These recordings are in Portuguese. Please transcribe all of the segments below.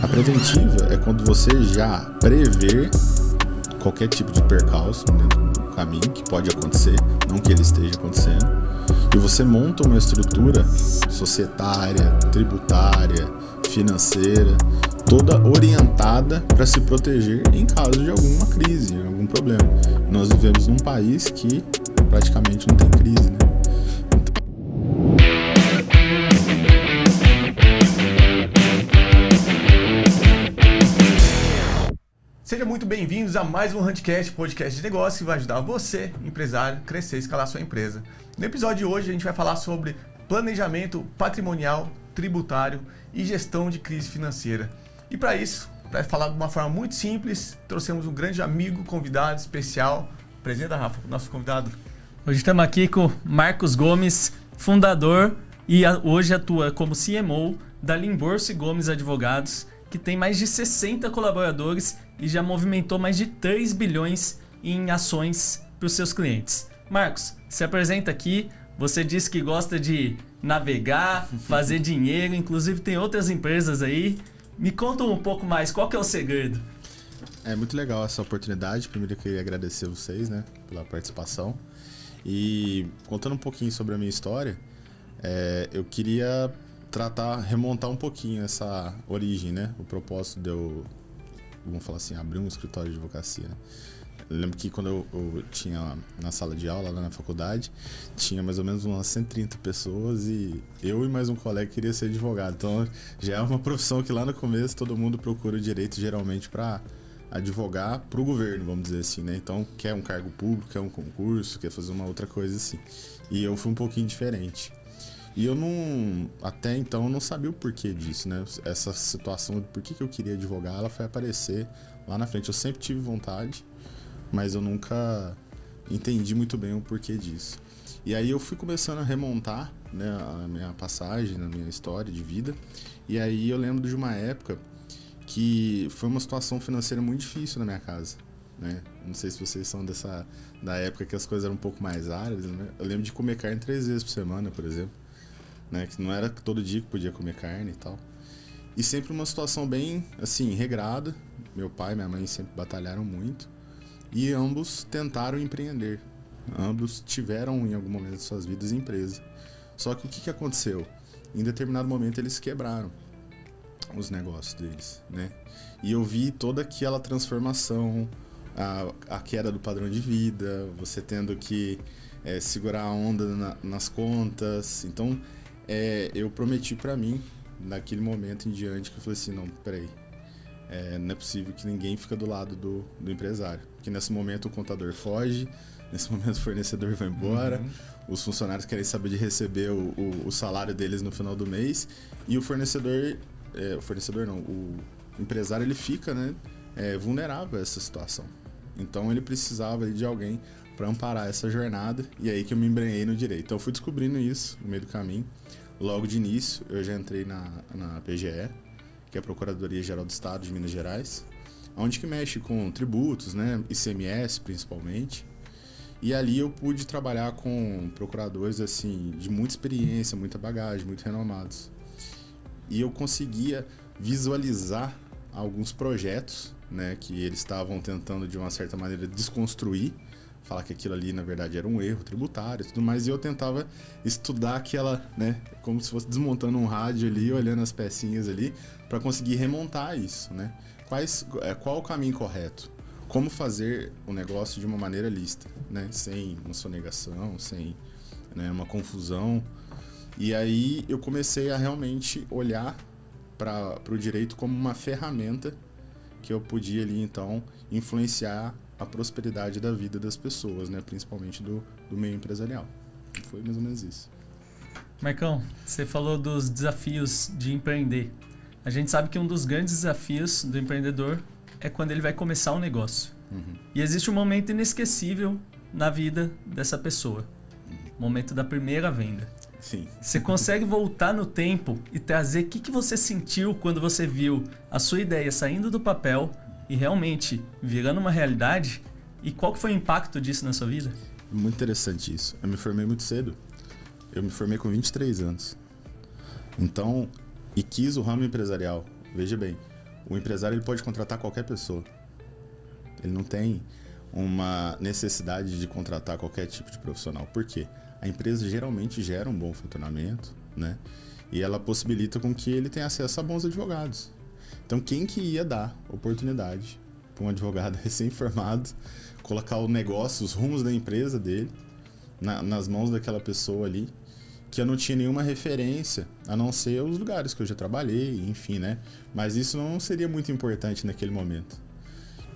A preventiva é quando você já prevê qualquer tipo de percalço dentro do caminho que pode acontecer, não que ele esteja acontecendo, e você monta uma estrutura societária, tributária, financeira, toda orientada para se proteger em caso de alguma crise, algum problema. Nós vivemos num país que praticamente não tem crise, né? Sejam muito bem-vindos a mais um Huntcast, podcast de negócio que vai ajudar você, empresário, a crescer e escalar sua empresa. No episódio de hoje a gente vai falar sobre planejamento patrimonial, tributário e gestão de crise financeira. E para isso, para falar de uma forma muito simples, trouxemos um grande amigo, convidado especial. Apresenta, Rafa, nosso convidado. Hoje estamos aqui com Marcos Gomes, fundador e hoje atua como CMO da Limborso Gomes Advogados, que tem mais de 60 colaboradores e já movimentou mais de 3 bilhões em ações para os seus clientes. Marcos, se apresenta aqui. Você disse que gosta de navegar, fazer dinheiro, inclusive tem outras empresas aí. Me conta um pouco mais, qual que é o segredo? É muito legal essa oportunidade. Primeiro eu queria agradecer vocês, né, pela participação. E contando um pouquinho sobre a minha história, eu queria remontar um pouquinho essa origem, né? O propósito de eu, vamos falar assim, abrir um escritório de advocacia, né? Eu lembro que quando eu tinha na sala de aula, lá na faculdade, tinha mais ou menos umas 130 pessoas e eu e mais um colega queria ser advogado. Então já é uma profissão que lá no começo todo mundo procura o direito geralmente para advogar para o governo, vamos dizer assim, né? Então quer um cargo público, quer um concurso, quer fazer uma outra coisa assim. E eu fui um pouquinho diferente. E eu até então eu não sabia o porquê disso, né? Essa situação de por que eu queria advogar, ela foi aparecer lá na frente. Eu sempre tive vontade, mas eu nunca entendi muito bem o porquê disso. E aí eu fui começando a remontar, né, a minha passagem, a minha história de vida. E aí eu lembro de uma época que foi uma situação financeira muito difícil na minha casa, né? Não sei se vocês são da época que as coisas eram um pouco mais áridas, né? Eu lembro de comer carne 3 vezes por semana, por exemplo. Né, que não era todo dia que podia comer carne e tal. E sempre uma situação bem, assim, regrada. Meu pai e minha mãe sempre batalharam muito. E ambos tentaram empreender. Ambos tiveram, em algum momento de suas vidas, empresa. Só que o que aconteceu? Em determinado momento eles quebraram os negócios deles, né? E eu vi toda aquela transformação, a queda do padrão de vida, você tendo que segurar a onda nas contas. Então, eu prometi pra mim, naquele momento em diante, que eu falei assim, não, peraí, não é possível que ninguém fica do lado do empresário. Porque nesse momento o contador foge, nesse momento o fornecedor vai embora, os funcionários querem saber de receber o salário deles no final do mês, e o empresário ele fica, né, vulnerável a essa situação. Então ele precisava de alguém para amparar essa jornada, e aí que eu me embrenhei no direito. Então eu fui descobrindo isso no meio do caminho. Logo de início eu já entrei na PGE, que é a Procuradoria Geral do Estado de Minas Gerais, onde que mexe com tributos, né, ICMS principalmente. E ali eu pude trabalhar com procuradores assim de muita experiência, muita bagagem, muito renomados. E eu conseguia visualizar alguns projetos, né, que eles estavam tentando de uma certa maneira desconstruir, falar que aquilo ali na verdade era um erro tributário e tudo mais, e eu tentava estudar aquela, né, como se fosse desmontando um rádio ali, olhando as pecinhas ali, para conseguir remontar isso, né? Qual o caminho correto? Como fazer o negócio de uma maneira lícita, né? Sem uma sonegação, sem, né, uma confusão. E aí eu comecei a realmente olhar para o direito como uma ferramenta que eu podia ali então influenciar a prosperidade da vida das pessoas, né? Principalmente do meio empresarial. Foi mais ou menos isso. Marcão, você falou dos desafios de empreender. A gente sabe que um dos grandes desafios do empreendedor é quando ele vai começar um negócio. E existe um momento inesquecível na vida dessa pessoa. O momento da primeira venda. Sim. Você consegue voltar no tempo e trazer o que você sentiu quando você viu a sua ideia saindo do papel e realmente virando uma realidade? E qual que foi o impacto disso na sua vida? Muito interessante isso. Eu me formei muito cedo. Eu me formei com 23 anos. Então, e quis o ramo empresarial. Veja bem, o empresário ele pode contratar qualquer pessoa. Ele não tem uma necessidade de contratar qualquer tipo de profissional. Por quê? A empresa geralmente gera um bom faturamento, né? E ela possibilita com que ele tenha acesso a bons advogados. Então, quem que ia dar oportunidade para um advogado recém-formado colocar o negócio, os rumos da empresa dele nas mãos daquela pessoa ali, que eu não tinha nenhuma referência, a não ser os lugares que eu já trabalhei, enfim, né? Mas isso não seria muito importante naquele momento.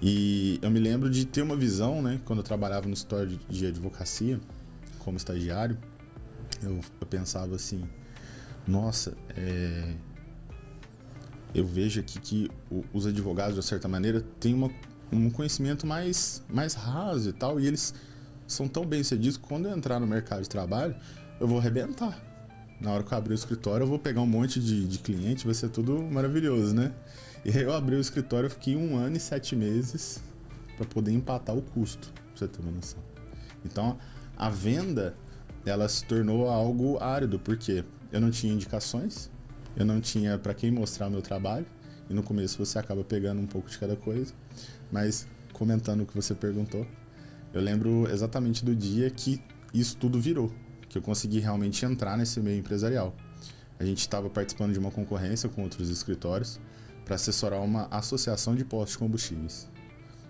E eu me lembro de ter uma visão, né? Quando eu trabalhava no escritório de advocacia, como estagiário, eu pensava assim, nossa, eu vejo aqui que os advogados, de certa maneira, têm um conhecimento mais raso e tal, e eles são tão bem-sucedidos que quando eu entrar no mercado de trabalho, eu vou arrebentar. Na hora que eu abrir o escritório, eu vou pegar um monte de cliente, vai ser tudo maravilhoso, né? E aí eu abri o escritório, eu fiquei 1 ano e 7 meses para poder empatar o custo, pra você ter uma noção. Então, a venda, ela se tornou algo árido, porque eu não tinha indicações, eu não tinha para quem mostrar o meu trabalho, e no começo você acaba pegando um pouco de cada coisa, mas comentando o que você perguntou, eu lembro exatamente do dia que isso tudo virou, que eu consegui realmente entrar nesse meio empresarial. A gente estava participando de uma concorrência com outros escritórios para assessorar uma associação de postos de combustíveis,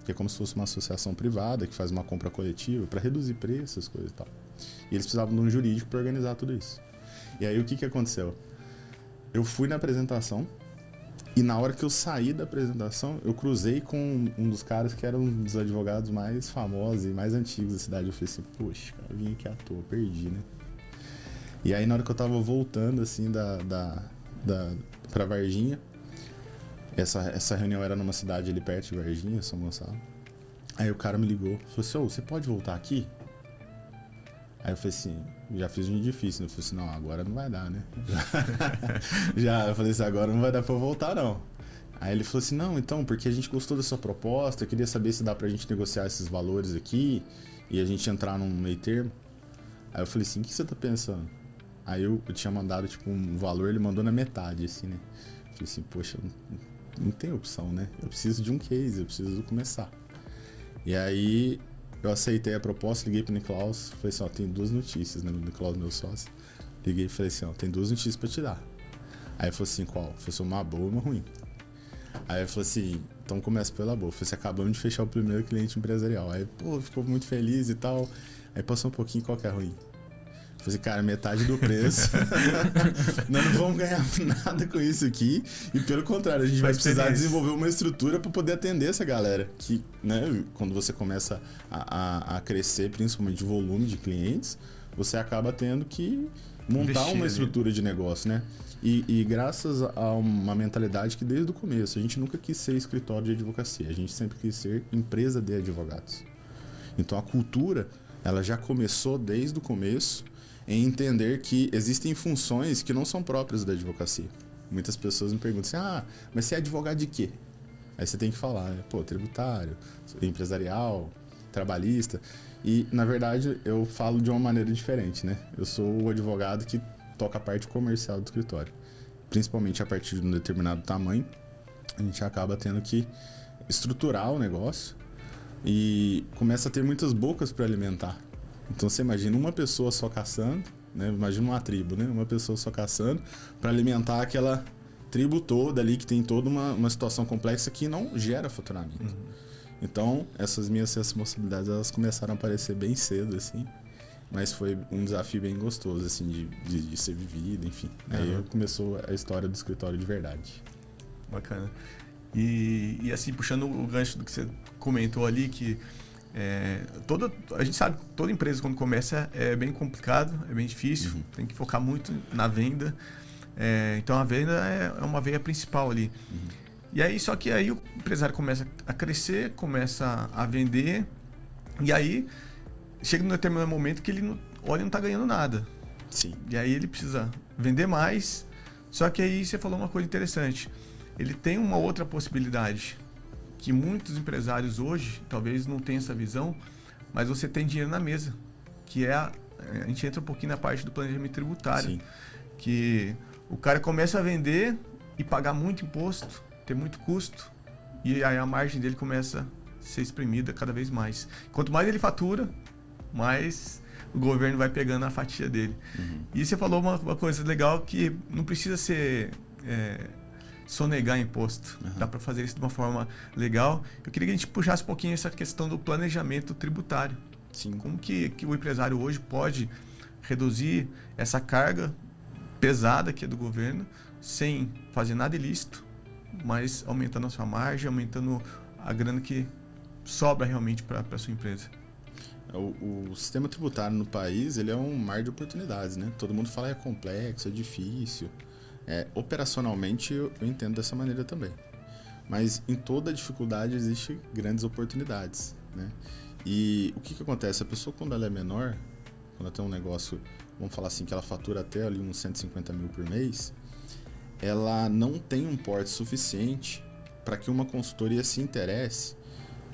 que é como se fosse uma associação privada que faz uma compra coletiva para reduzir preços, essas coisas e tal. E eles precisavam de um jurídico para organizar tudo isso. E aí o que aconteceu? Eu fui na apresentação e na hora que eu saí da apresentação, eu cruzei com um dos caras que era um dos advogados mais famosos e mais antigos da cidade. Eu falei assim, poxa, cara, eu vim aqui à toa, perdi, né? E aí na hora que eu tava voltando assim pra Varginha, essa reunião era numa cidade ali perto de Varginha, São Gonçalo. Aí o cara me ligou, falou assim, você pode voltar aqui? Aí eu falei assim, já fiz um difícil, né? Eu falei assim, não, agora não vai dar, né? Eu falei assim, agora não vai dar pra eu voltar, não. Aí ele falou assim, não, então, porque a gente gostou da sua proposta, eu queria saber se dá pra gente negociar esses valores aqui e a gente entrar num meio termo. Aí eu falei assim, o que você tá pensando? Aí eu tinha mandado, tipo, um valor, ele mandou na metade, assim, né? Eu falei assim, poxa, não tem opção, né? Eu preciso de um case, eu preciso começar. E aí eu aceitei a proposta, liguei pro Niklaus, falei assim, ó, tem 2 notícias, né? O Niklaus, meu sócio. Liguei e falei assim, ó, tem 2 notícias pra te dar. Aí ele falou assim, qual? Eu falei assim, uma boa e uma ruim. Aí eu falei assim, então começa pela boa. Eu falei assim, acabamos de fechar o primeiro cliente empresarial. Aí, pô, ficou muito feliz e tal. Aí passou um pouquinho, qual que é ruim? Eu falei assim, cara, metade do preço. Nós não vamos ganhar nada com isso aqui. E pelo contrário, a gente vai precisar desenvolver uma estrutura para poder atender essa galera. Que, né, quando você começa a crescer, principalmente de volume de clientes, você acaba tendo que montar uma estrutura de negócio, né? E graças a uma mentalidade que desde o começo, a gente nunca quis ser escritório de advocacia, a gente sempre quis ser empresa de advogados. Então a cultura, ela já começou desde o começo em entender que existem funções que não são próprias da advocacia. Muitas pessoas me perguntam assim, mas você é advogado de quê? Aí você tem que falar, pô, tributário, empresarial, trabalhista. E, na verdade, eu falo de uma maneira diferente, né? Eu sou o advogado que toca a parte comercial do escritório. Principalmente a partir de um determinado tamanho, a gente acaba tendo que estruturar o negócio e começa a ter muitas bocas para alimentar. Então você imagina uma pessoa só caçando, né? Imagina uma tribo, né? Uma pessoa só caçando para alimentar aquela tribo toda ali que tem toda uma situação complexa que não gera faturamento. Então essas minhas responsabilidades, elas começaram a aparecer bem cedo, assim. Mas foi um desafio bem gostoso, assim, de ser vivido, enfim. Aí começou a história do escritório de verdade. Bacana. E assim, puxando o gancho do que você comentou ali, que a gente sabe que toda empresa quando começa é bem complicado, é bem difícil, tem que focar muito na venda. Então a venda é uma veia principal ali. E aí, só que aí o empresário começa a crescer, começa a vender, e aí chega num determinado momento que ele não está ganhando nada. Sim. E aí ele precisa vender mais. Só que aí você falou uma coisa interessante. Ele tem uma outra possibilidade que muitos empresários hoje talvez não tenham essa visão, mas você tem dinheiro na mesa, que a gente entra um pouquinho na parte do planejamento tributário. Sim. Que o cara começa a vender e pagar muito imposto ter muito custo e aí a margem dele começa a ser exprimida cada vez mais. Quanto mais ele fatura, mais o governo vai pegando a fatia dele. E você falou uma coisa legal que não precisa ser sonegar imposto. Dá para fazer isso de uma forma legal. Eu queria que a gente puxasse um pouquinho essa questão do planejamento tributário. Sim. Como que o empresário hoje pode reduzir essa carga pesada que é do governo sem fazer nada ilícito, mas aumentando a sua margem, aumentando a grana que sobra realmente para a sua empresa? O sistema tributário no país, ele é um mar de oportunidades, né? Todo mundo fala que é complexo, é difícil. Operacionalmente, eu entendo dessa maneira também. Mas em toda dificuldade existem grandes oportunidades, né? E o que acontece? A pessoa, quando ela é menor, quando ela tem um negócio, vamos falar assim, que ela fatura até ali uns 150 mil por mês, ela não tem um porte suficiente para que uma consultoria se interesse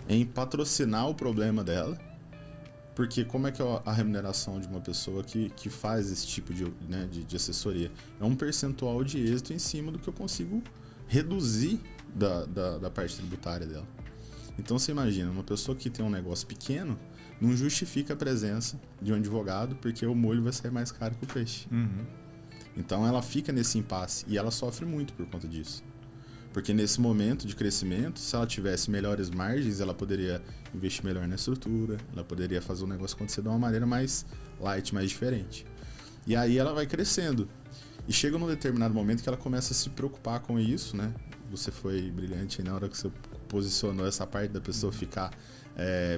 em patrocinar o problema dela. Porque como é que é a remuneração de uma pessoa que faz esse tipo de assessoria? É um percentual de êxito em cima do que eu consigo reduzir da parte tributária dela. Então você imagina, uma pessoa que tem um negócio pequeno não justifica a presença de um advogado porque o molho vai sair mais caro que o peixe. Então ela fica nesse impasse e ela sofre muito por conta disso. Porque nesse momento de crescimento, se ela tivesse melhores margens, ela poderia investir melhor na estrutura, ela poderia fazer o negócio acontecer de uma maneira mais light, mais diferente. E aí ela vai crescendo. E chega num determinado momento que ela começa a se preocupar com isso, né? Você foi brilhante aí na hora que você posicionou essa parte da pessoa ficar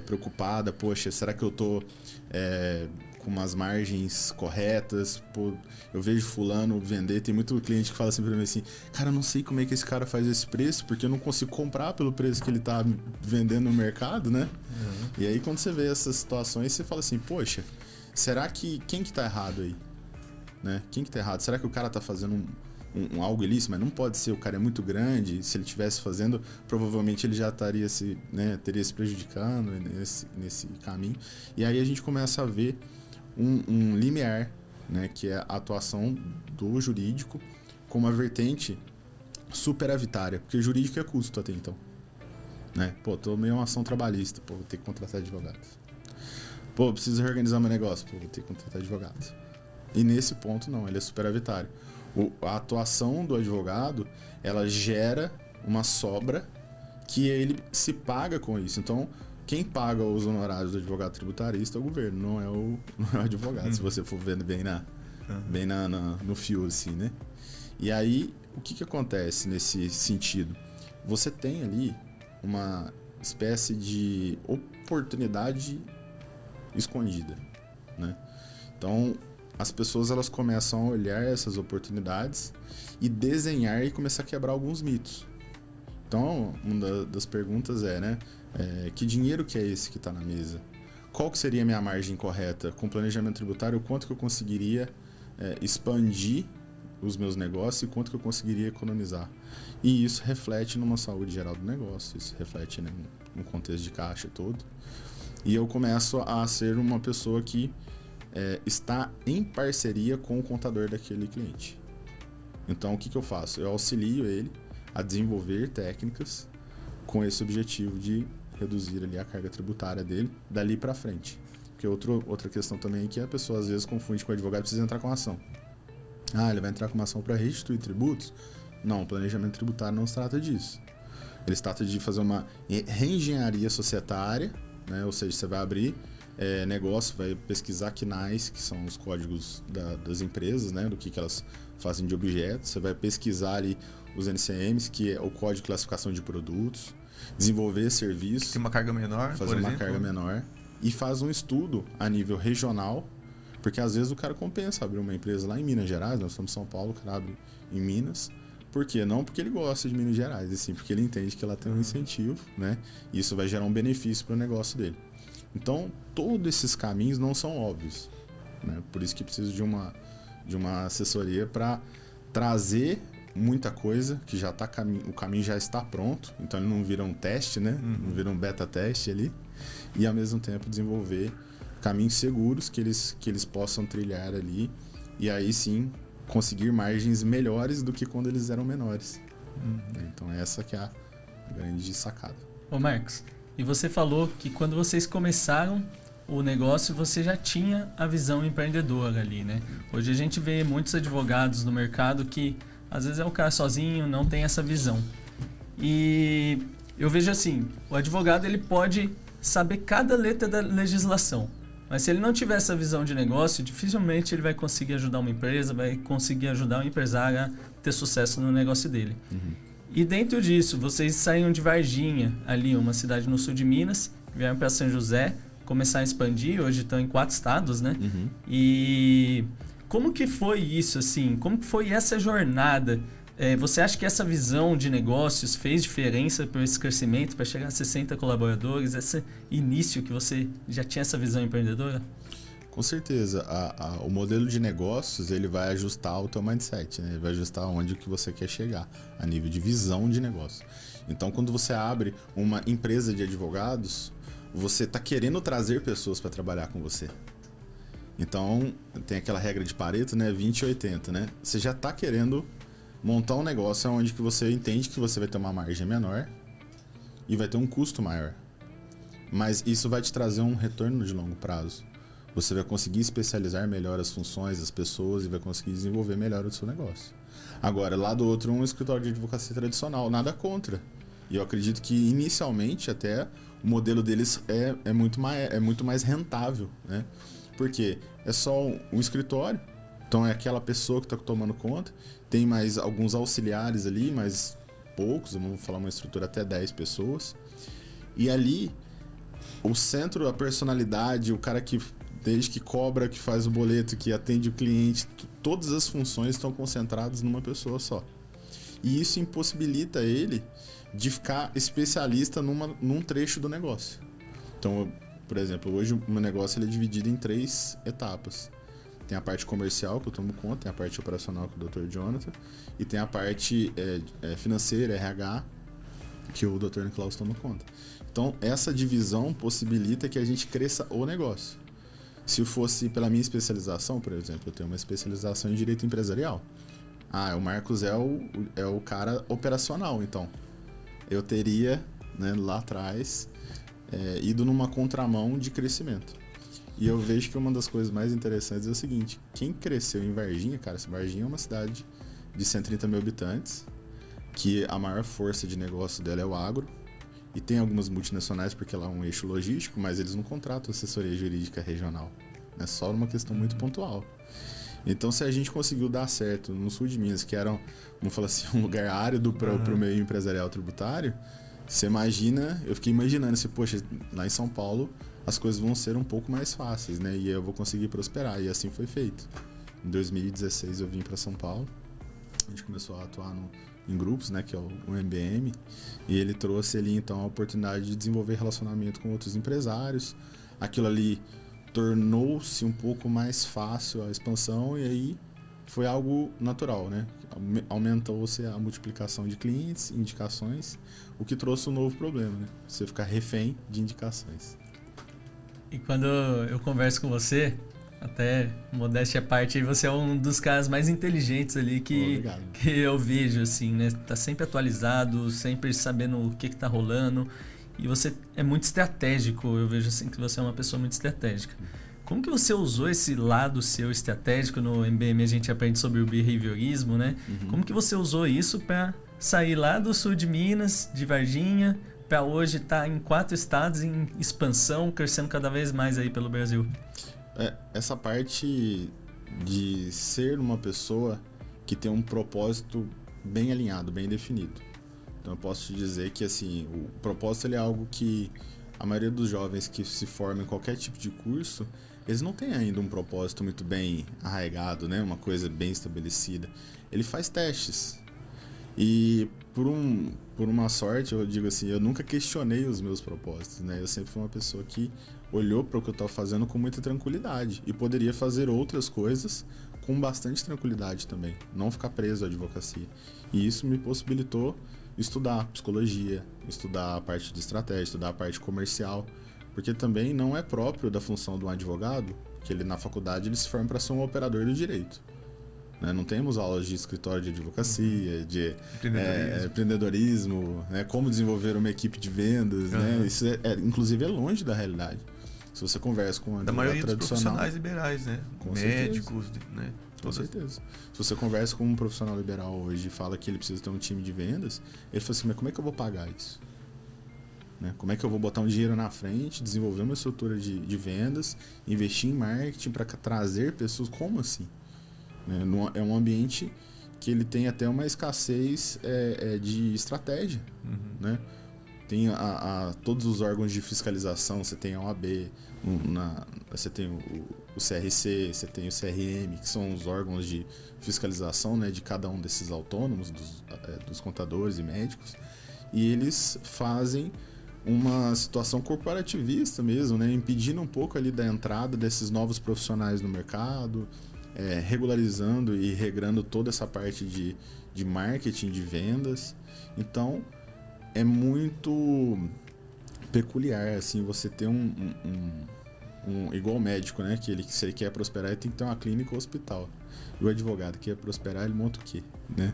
preocupada. Poxa, será que eu tô com umas margens corretas? Pô, eu vejo fulano vender. Tem muito cliente que fala assim pra mim assim: cara, eu não sei como é que esse cara faz esse preço, porque eu não consigo comprar pelo preço que ele tá vendendo no mercado, né? E aí quando você vê essas situações, você fala assim: poxa, será que quem que tá errado aí? Né? Quem que tá errado? Será que o cara tá fazendo algo ilícito? Mas não pode ser, o cara é muito grande. Se ele estivesse fazendo, provavelmente ele já teria se prejudicando nesse caminho. E aí a gente começa a ver um limiar, né? Que é a atuação do jurídico como uma vertente superavitária, porque jurídico é custo até então, né? Pô, tomei uma ação trabalhista, pô, vou ter que contratar advogados. Pô, preciso reorganizar meu negócio, pô, vou ter que contratar advogados. E nesse ponto não, ele é superavitário. A atuação do advogado, ela gera uma sobra que ele se paga com isso. Então, quem paga os honorários do advogado tributarista é o governo, não é o advogado, se você for vendo bem no fio, assim, né? E aí, o que acontece nesse sentido? Você tem ali uma espécie de oportunidade escondida, né? Então, as pessoas elas começam a olhar essas oportunidades e desenhar e começar a quebrar alguns mitos. Então, uma das perguntas que dinheiro que é esse que está na mesa? Qual que seria a minha margem correta? Com planejamento tributário, quanto que eu conseguiria expandir os meus negócios e quanto que eu conseguiria economizar? E isso reflete numa saúde geral do negócio, isso reflete no contexto de caixa todo. E eu começo a ser uma pessoa que está em parceria com o contador daquele cliente. Então, o que eu faço? Eu auxilio ele a desenvolver técnicas com esse objetivo de reduzir ali a carga tributária dele dali para frente. Porque outra questão também é que a pessoa às vezes confunde com o advogado e precisa entrar com uma ação. Ah, ele vai entrar com uma ação para restituir tributos? Não, o planejamento tributário não se trata disso. Ele se trata de fazer uma reengenharia societária, né? Ou seja, você vai abrir negócio, vai pesquisar CNAES, que são os códigos das empresas, né? Do que elas fazem de objetos. Você vai pesquisar ali os NCMs, que é o Código de Classificação de Produtos, desenvolver serviços. Tem uma carga menor, fazer uma carga menor. E faz um estudo a nível regional, porque às vezes o cara compensa abrir uma empresa lá em Minas Gerais, nós estamos em São Paulo, o cara abre em Minas. Por quê? Não porque ele gosta de Minas Gerais, e sim porque ele entende que ela tem um incentivo, né? E isso vai gerar um benefício para o negócio dele. Então, todos esses caminhos não são óbvios, né? Por isso que preciso de uma assessoria para trazer muita coisa que já está o caminho já está pronto, então ele não vira um teste, né? Não vira um beta teste ali, e ao mesmo tempo desenvolver caminhos seguros que eles possam trilhar ali, e aí sim conseguir margens melhores do que quando eles eram menores. Então essa que é a grande sacada. Ô Marcos, e você falou que quando vocês começaram o negócio, você já tinha a visão empreendedora ali, né? Hoje a gente vê muitos advogados no mercado que às vezes é o cara sozinho, não tem essa visão. E eu vejo assim, o advogado ele pode saber cada letra da legislação, mas se ele não tiver essa visão de negócio, dificilmente ele vai conseguir ajudar uma empresa, vai conseguir ajudar um empresário a ter sucesso no negócio dele. E dentro disso, vocês saíram de Varginha, ali, uma cidade no sul de Minas, vieram para São José, começaram a expandir, hoje estão em 4 estados, né? E como que foi isso, assim? Como que foi essa jornada? Você acha que essa visão de negócios fez diferença para esse crescimento, para chegar a 60 colaboradores, esse início que você já tinha essa visão empreendedora? Com certeza. O modelo de negócios ele vai ajustar o teu mindset, né? Ele vai ajustar onde que você quer chegar, a nível de visão de negócio. Então, quando você abre uma empresa de advogados, você está querendo trazer pessoas para trabalhar com você. Então, tem aquela regra de Pareto, né? 20-80, né? Você já está querendo montar um negócio onde que você entende que você vai ter uma margem menor e vai ter um custo maior. Mas isso vai te trazer um retorno de longo prazo. Você vai conseguir especializar melhor as funções das pessoas e vai conseguir desenvolver melhor o seu negócio. Agora, lá do outro, um escritório de advocacia tradicional, nada contra. E eu acredito que, inicialmente, até o modelo deles é muito mais rentável, né? Porque é só um escritório, então é aquela pessoa que está tomando conta, tem mais alguns auxiliares ali, mas poucos, vamos falar uma estrutura até 10 pessoas. E ali, o centro, a personalidade, o cara que desde que cobra, que faz o boleto, que atende o cliente, todas as funções estão concentradas numa pessoa só. E isso impossibilita ele de ficar especialista num trecho do negócio. Então, por exemplo, hoje o meu negócio ele é dividido em 3 etapas. Tem a parte comercial, que eu tomo conta, tem a parte operacional, que é o Dr. Jonathan, e tem a parte financeira, RH, que o Dr. Niklaus toma conta. Então, essa divisão possibilita que a gente cresça o negócio. Se fosse pela minha especialização, por exemplo, eu tenho uma especialização em direito empresarial. O Marcos é o cara operacional, então eu teria, né, lá atrás ido numa contramão de crescimento. E eu vejo que uma das coisas mais interessantes é o seguinte: quem cresceu em Varginha, cara, Varginha é uma cidade de 130 mil habitantes, que a maior força de negócio dela é o agro, e tem algumas multinacionais porque lá é um eixo logístico, mas eles não contratam assessoria jurídica regional, é só uma questão muito pontual. Então, se a gente conseguiu dar certo no sul de Minas, que era, vamos falar assim, um lugar árido para o meio empresarial tributário, você imagina, eu fiquei imaginando assim, poxa, lá em São Paulo as coisas vão ser um pouco mais fáceis, né? E eu vou conseguir prosperar, e assim foi feito. Em 2016 eu vim para São Paulo, a gente começou a atuar em grupos, né, que é o MBM, e ele trouxe ali então a oportunidade de desenvolver relacionamento com outros empresários. Aquilo ali tornou-se um pouco mais fácil a expansão, e aí foi algo natural, né? Aumentou-se a multiplicação de clientes, indicações, o que trouxe um novo problema, né? Você ficar refém de indicações. E quando eu converso com você, até modéstia à parte, você é um dos caras mais inteligentes ali que eu vejo, assim, né? Tá sempre atualizado, sempre sabendo o que tá rolando. E você é muito estratégico, eu vejo assim que você é uma pessoa muito estratégica. Como que você usou esse lado seu estratégico? No MBM a gente aprende sobre o behaviorismo, né? Como que você usou isso para sair lá do sul de Minas, de Varginha, para hoje estar em 4 estados em expansão, crescendo cada vez mais aí pelo Brasil? Essa parte de ser uma pessoa que tem um propósito bem alinhado, bem definido. Então eu posso te dizer que assim, o propósito ele é algo que a maioria dos jovens que se formam em qualquer tipo de curso, eles não têm ainda um propósito muito bem arraigado, né? Uma coisa bem estabelecida. Ele faz testes. E por uma sorte, eu digo assim, eu nunca questionei os meus propósitos, né? Eu sempre fui uma pessoa que olhou para o que eu estava fazendo com muita tranquilidade e poderia fazer outras coisas com bastante tranquilidade também, não ficar preso à advocacia. E isso me possibilitou estudar psicologia, estudar a parte de estratégia, estudar a parte comercial, porque também não é próprio da função de um advogado que ele na faculdade ele se forma para ser um operador do direito. né? Não temos aulas de escritório de advocacia, de empreendedorismo, né? Como desenvolver uma equipe de vendas, né? Isso inclusive é longe da realidade. Se você conversa com um advogado da maioria dos tradicional, profissionais liberais, né? Com Médicos, né? Com certeza. Se você conversa com um profissional liberal hoje e fala que ele precisa ter um time de vendas, ele fala assim, mas como é que eu vou pagar isso? Né? Como é que eu vou botar um dinheiro na frente, desenvolver uma estrutura de vendas, investir em marketing para trazer pessoas? Como assim? Né? É um ambiente que ele tem até uma escassez de estratégia. Né? Tem todos os órgãos de fiscalização, você tem a OAB, você tem o CRC, você tem o CRM, que são os órgãos de fiscalização, né, de cada um desses autônomos, dos contadores e médicos, e eles fazem uma situação corporativista mesmo, né, impedindo um pouco ali da entrada desses novos profissionais no mercado, regularizando e regrando toda essa parte de marketing, de vendas. Então, é muito peculiar, assim, você ter igual o médico, né? Que se ele quer prosperar, ele tem que ter uma clínica ou hospital. E o advogado que quer prosperar, ele monta o quê? Né?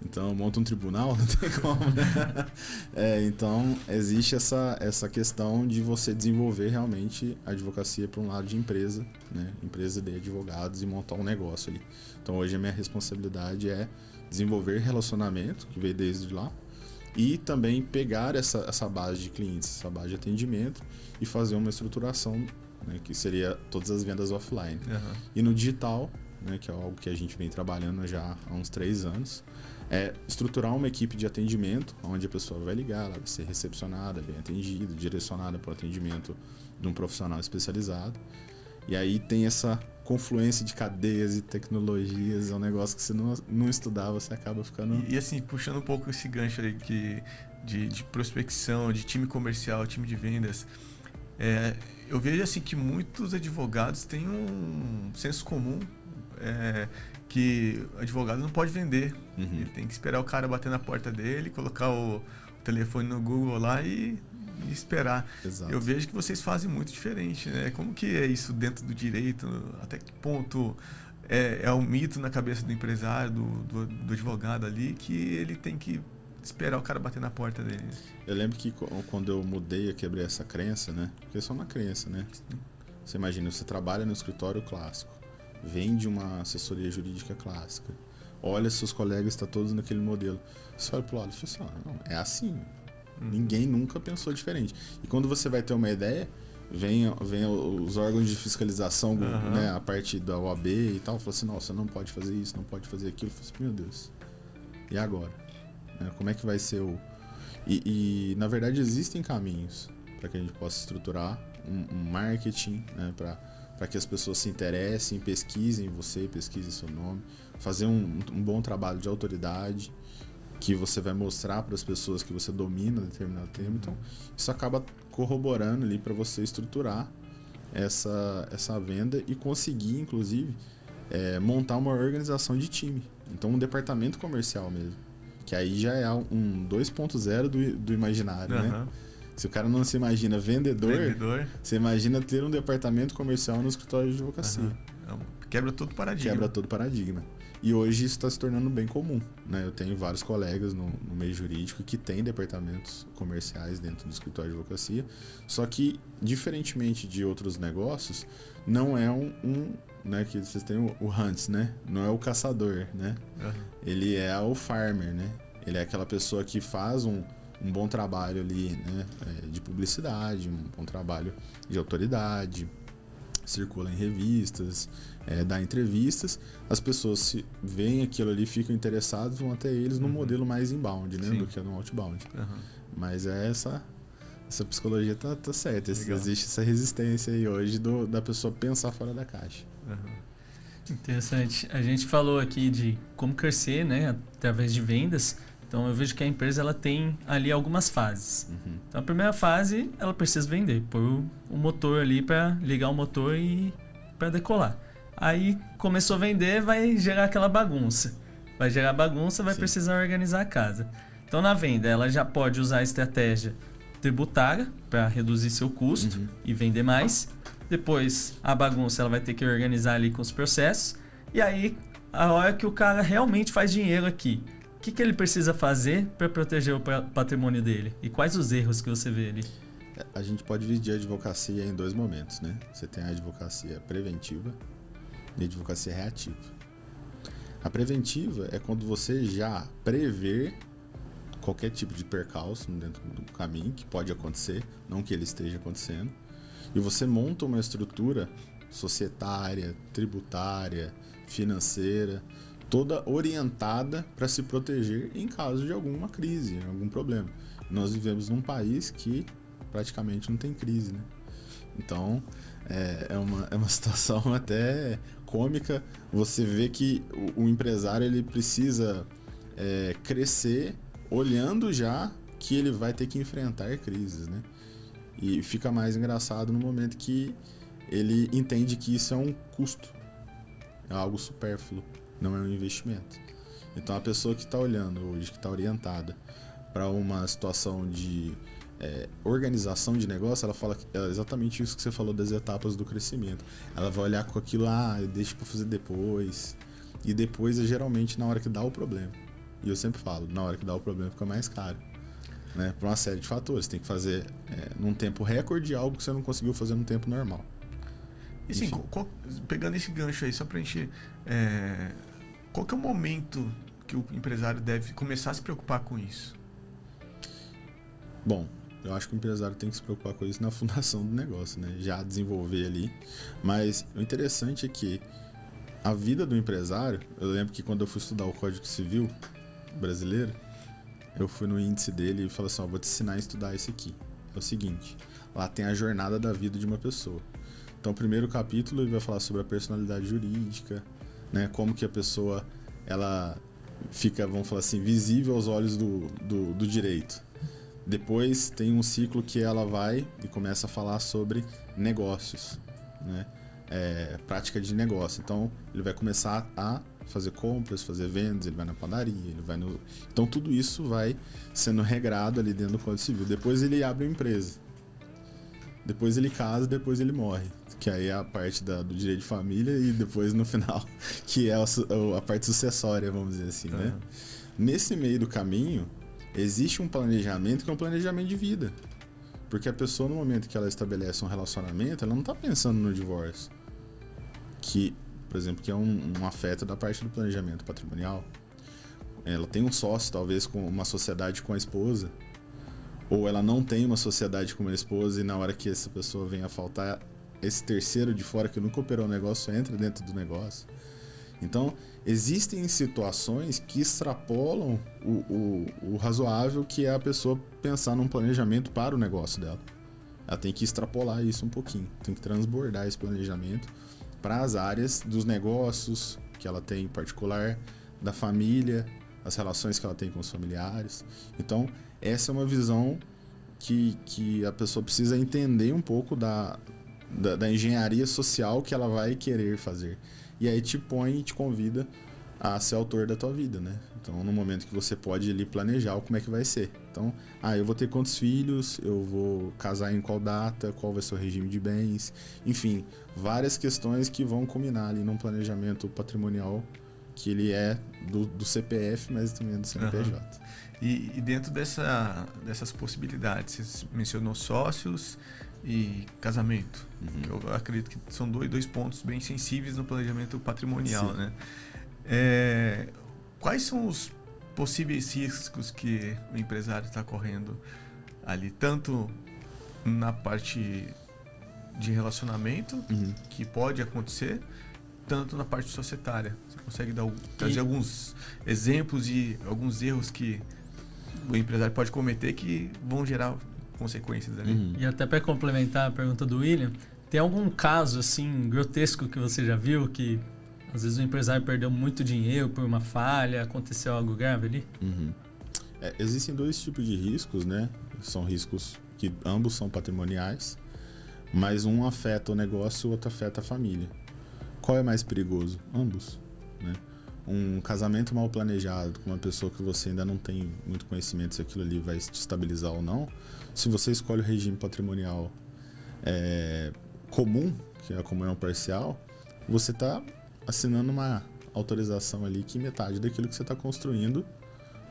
Então, monta um tribunal? Não tem como, né? Então, existe essa questão de você desenvolver realmente a advocacia para um lado de empresa, né? Empresa de advogados e montar um negócio ali. Então, hoje a minha responsabilidade é desenvolver relacionamento, que veio desde lá, e também pegar essa base de clientes, essa base de atendimento e fazer uma estruturação, né, que seria todas as vendas offline. E no digital, né, que é algo que a gente vem trabalhando já há uns 3 anos, é estruturar uma equipe de atendimento, onde a pessoa vai ligar, ela vai ser recepcionada, bem atendida, direcionada para o atendimento de um profissional especializado. E aí tem essa confluência de cadeias e tecnologias, é um negócio que você não estudar, você acaba ficando... E assim, puxando um pouco esse gancho aí de prospecção, de time comercial, time de vendas, eu vejo assim que muitos advogados têm um senso comum que o advogado não pode vender. Ele tem que esperar o cara bater na porta dele, colocar o telefone no Google lá e esperar. Exato. Eu vejo que vocês fazem muito diferente, né? Como que é isso dentro do direito? Até que ponto é um mito na cabeça do empresário, do advogado ali, que ele tem que esperar o cara bater na porta dele? Eu lembro que quando eu mudei, eu quebrei essa crença, né? Porque é só uma crença, né? Você imagina, você trabalha no escritório clássico, vende uma assessoria jurídica clássica, olha seus colegas, estão todos naquele modelo. Você olha pro lado e fala assim, não, é assim. Ninguém nunca pensou diferente. E quando você vai ter uma ideia, vem os órgãos de fiscalização, né, a parte da OAB e tal, fala assim, nossa, não pode fazer isso, não pode fazer aquilo. Eu falo assim, meu Deus, e agora? Como é que vai ser o... E na verdade existem caminhos para que a gente possa estruturar um marketing, né, para que as pessoas se interessem, pesquisem você, pesquisem seu nome, fazer um bom trabalho de autoridade, que você vai mostrar para as pessoas que você domina determinado tema. Então, isso acaba corroborando ali para você estruturar essa venda e conseguir, inclusive, montar uma organização de time. Então, um departamento comercial mesmo, que aí já é um 2.0 do imaginário, né? Se o cara não se imagina vendedor, você imagina ter um departamento comercial no escritório de advocacia. Quebra todo paradigma. E hoje isso está se tornando bem comum, né? Eu tenho vários colegas no meio jurídico que têm departamentos comerciais dentro do escritório de advocacia, só que, diferentemente de outros negócios, não é né, que vocês têm o Hunts, né? Não é o caçador, né? Ele é o farmer, né? Ele é aquela pessoa que faz um bom trabalho ali, né? De publicidade, um bom trabalho de autoridade, circula em revistas, dá entrevistas, as pessoas se veem aquilo ali, ficam interessadas, vão até eles no modelo mais inbound, né, do que no outbound. Mas essa psicologia tá certa, existe essa resistência aí hoje da pessoa pensar fora da caixa. Interessante. A gente falou aqui de como crescer, né, através de vendas. Então eu vejo que a empresa ela tem ali algumas fases. Então a primeira fase ela precisa vender, pôr o motor ali para ligar o motor e para decolar. Aí começou a vender, vai gerar aquela bagunça. Vai gerar bagunça, vai precisar organizar a casa. Então na venda ela já pode usar a estratégia tributária para reduzir seu custo e vender mais. Depois a bagunça ela vai ter que organizar ali com os processos. E aí a hora que o cara realmente faz dinheiro aqui, o que ele precisa fazer para proteger o patrimônio dele? E quais os erros que você vê ali? A gente pode dividir a advocacia em 2 momentos, né? Você tem a advocacia preventiva e a advocacia reativa. A preventiva é quando você já prevê qualquer tipo de percalço dentro do caminho que pode acontecer, não que ele esteja acontecendo, e você monta uma estrutura societária, tributária, financeira, toda orientada para se proteger em caso de alguma crise, algum problema. Nós vivemos num país que praticamente não tem crise, né? Então, é uma situação até cômica. Você vê que o empresário ele precisa crescer olhando já que ele vai ter que enfrentar crises, né? E fica mais engraçado no momento que ele entende que isso é um custo, é algo supérfluo, não é um investimento. Então, a pessoa que está olhando hoje, que está orientada para uma situação de organização de negócio, ela fala exatamente isso que você falou das etapas do crescimento. Ela vai olhar com aquilo, deixa para fazer depois. E depois é geralmente na hora que dá o problema. E eu sempre falo, na hora que dá o problema fica mais caro, né? Por uma série de fatores. Tem que fazer num tempo recorde algo que você não conseguiu fazer num tempo normal. E assim, pegando esse gancho aí, só pra gente... qual que é o momento que o empresário deve começar a se preocupar com isso? Bom, eu acho que o empresário tem que se preocupar com isso na fundação do negócio, né? Já desenvolver ali. Mas o interessante é que a vida do empresário... Eu lembro que quando eu fui estudar o Código Civil brasileiro, eu fui no índice dele e falei assim, vou te ensinar a estudar esse aqui. É o seguinte, lá tem a jornada da vida de uma pessoa. Então, o primeiro capítulo ele vai falar sobre a personalidade jurídica, né? Como que a pessoa ela fica, vamos falar assim, visível aos olhos do direito. Depois tem um ciclo que ela vai e começa a falar sobre negócios, né? Prática de negócio. Então, ele vai começar a fazer compras, fazer vendas, ele vai na padaria, ele vai no... Então, tudo isso vai sendo regrado ali dentro do Código Civil. Depois ele abre uma empresa. Depois ele casa, depois ele morre. Que aí é a parte do direito de família e depois no final, que é a parte sucessória, vamos dizer assim, né? Nesse meio do caminho, existe um planejamento que é um planejamento de vida. Porque a pessoa, no momento que ela estabelece um relacionamento, ela não está pensando no divórcio. Que, por exemplo, que é um afeto da parte do planejamento patrimonial. Ela tem um sócio, talvez, com uma sociedade com a esposa. Ou ela não tem uma sociedade com a esposa e na hora que essa pessoa vem a faltar, esse terceiro de fora que nunca operou o negócio entra dentro do negócio. Então, existem situações que extrapolam o razoável, que é a pessoa pensar num planejamento para o negócio dela. Ela tem que extrapolar isso um pouquinho, tem que transbordar esse planejamento para as áreas dos negócios que ela tem em particular, da família, as relações que ela tem com os familiares. Então, essa é uma visão que a pessoa precisa entender um pouco da engenharia social que ela vai querer fazer. E aí te põe e te convida a ser autor da tua vida, né? Então, no momento que você pode ali planejar como é que vai ser. Então, eu vou ter quantos filhos, eu vou casar em qual data, qual vai ser o regime de bens, enfim, várias questões que vão culminar ali num planejamento patrimonial que ele é do CPF, mas também é do CNPJ. Uhum. E dentro dessas possibilidades, você mencionou sócios e casamento, que eu acredito que são dois pontos bem sensíveis no planejamento patrimonial, sim, né? Quais são os possíveis riscos que o empresário está correndo ali, tanto na parte de relacionamento, que pode acontecer, tanto na parte societária? Você consegue trazer alguns exemplos e alguns erros que o empresário pode cometer que vão gerar consequências ali? E até para complementar a pergunta do William, tem algum caso assim grotesco que você já viu que às vezes o empresário perdeu muito dinheiro por uma falha, aconteceu algo grave ali? Existem 2 tipos de riscos, né? São riscos que ambos são patrimoniais, mas um afeta o negócio e o outro afeta a família. Qual é mais perigoso? Ambos, né? Um casamento mal planejado com uma pessoa que você ainda não tem muito conhecimento se aquilo ali vai te estabilizar ou não. Se você escolhe o regime patrimonial comum, que é a comunhão parcial, você está assinando autorização ali que metade daquilo que você está construindo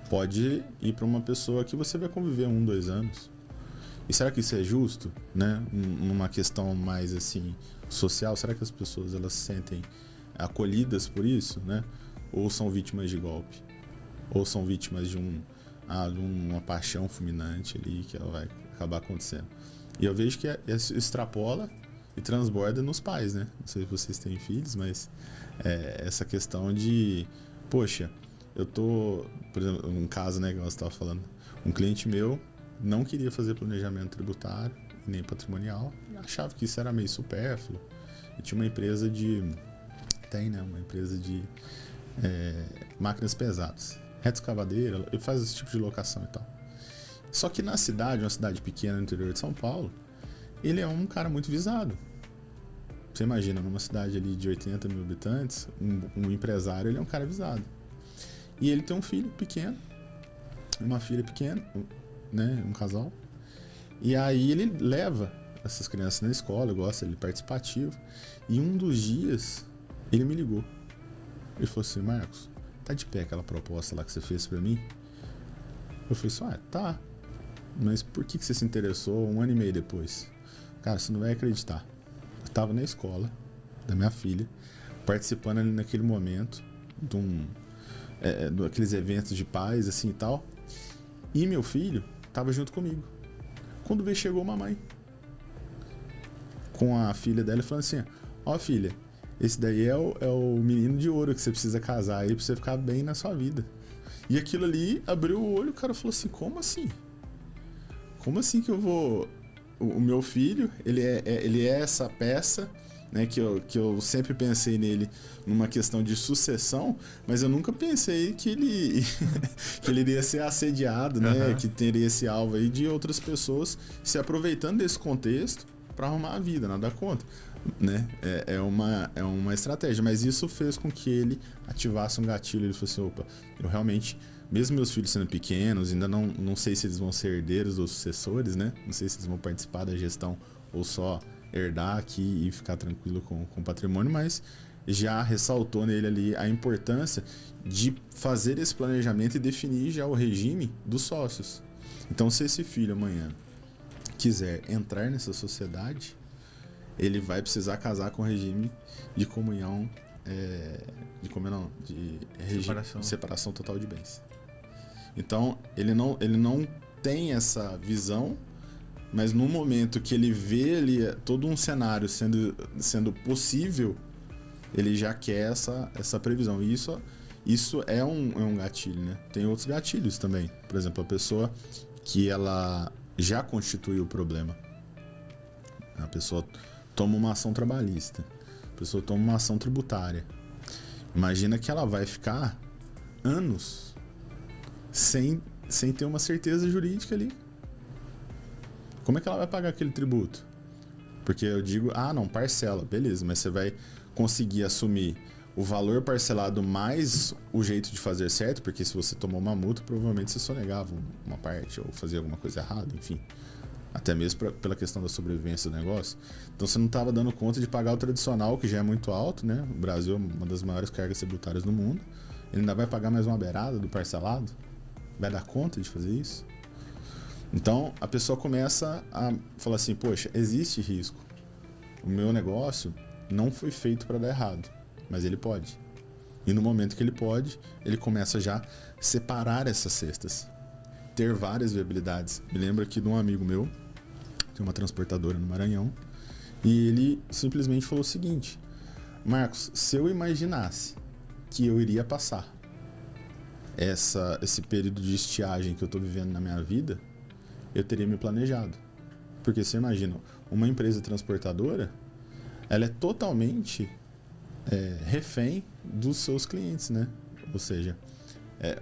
pode ir para uma pessoa que você vai conviver 1, 2 anos. E será que isso é justo, né? Numa questão mais assim social, será que as pessoas elas se sentem acolhidas por isso, né? Ou são vítimas de golpe? Ou são vítimas de uma paixão fulminante ali que ela vai acabar acontecendo? E eu vejo que isso extrapola e transborda nos pais, né? Não sei se vocês têm filhos, mas essa questão de, poxa, eu tô, por exemplo, um caso, né, que nós estávamos falando, um cliente meu não queria fazer planejamento tributário nem patrimonial, achava que isso era meio supérfluo. E tinha uma empresa uma empresa de máquinas pesadas, retroescavadeira, ele faz esse tipo de locação e tal. Só que na cidade, uma cidade pequena no interior de São Paulo, ele é um cara muito visado. Você imagina, numa cidade ali de 80 mil habitantes, um empresário, ele é um cara visado. E ele tem um filho pequeno, uma filha pequena, né, um casal. E aí ele leva essas crianças na escola, gosta, ele é participativo. E um dos dias, ele me ligou. Ele falou assim, Marcos, tá de pé aquela proposta lá que você fez pra mim? Eu falei assim, tá. Mas por que você se interessou 1 ano e meio depois? Cara, você não vai acreditar. Eu tava na escola da minha filha, participando ali naquele momento daqueles eventos de pais, assim e tal. E meu filho tava junto comigo. Quando veio, chegou uma mãe com a filha dela e falando assim, ó filha, esse daí é o menino de ouro que você precisa casar aí pra você ficar bem na sua vida. E aquilo ali abriu o olho, o cara falou assim, como assim? Como assim que eu vou... O meu filho, ele é essa peça, né, que eu sempre pensei nele numa questão de sucessão, mas eu nunca pensei que ele que ele iria ser assediado, né, uhum. Que teria esse alvo aí de outras pessoas se aproveitando desse contexto para arrumar a vida, nada contra, né? É uma estratégia, mas isso fez com que ele ativasse um gatilho. Ele falou assim, opa, eu realmente, mesmo meus filhos sendo pequenos, ainda não sei se eles vão ser herdeiros ou sucessores, né? Não sei se eles vão participar da gestão ou só herdar aqui e ficar tranquilo com o patrimônio, mas já ressaltou nele ali a importância de fazer esse planejamento e definir já o regime dos sócios. Então, se esse filho amanhã quiser entrar nessa sociedade, ele vai precisar casar com o regime de comunhão, separação total de bens. Então, ele não tem essa visão, mas no momento que ele vê ali todo um cenário sendo possível, ele já quer essa previsão. E isso é um gatilho, né? Tem outros gatilhos também. Por exemplo, a pessoa que ela já constituiu o problema. A pessoa toma uma ação trabalhista. A pessoa toma uma ação tributária. Imagina que ela vai ficar anos sem ter uma certeza jurídica ali. Como é que ela vai pagar aquele tributo? Porque eu digo, não, parcela, beleza, mas você vai conseguir assumir o valor parcelado mais o jeito de fazer certo, porque se você tomou uma multa, provavelmente você sonegava uma parte ou fazia alguma coisa errada, enfim. Até mesmo pela questão da sobrevivência do negócio. Então você não estava dando conta de pagar o tradicional, que já é muito alto, né? O Brasil é uma das maiores cargas tributárias do mundo. Ele ainda vai pagar mais uma beirada do parcelado? Vai dar conta de fazer isso? Então a pessoa começa a falar assim, poxa, existe risco. O meu negócio não foi feito para dar errado, mas ele pode. E no momento que ele pode, ele começa já a separar essas cestas. Ter várias viabilidades. Me lembro aqui de um amigo meu, tem uma transportadora no Maranhão, e ele simplesmente falou o seguinte, Marcos, se eu imaginasse que eu iria passar esse período de estiagem que eu estou vivendo na minha vida, eu teria me planejado. Porque você imagina, uma empresa transportadora, ela é totalmente refém dos seus clientes, né? Ou seja,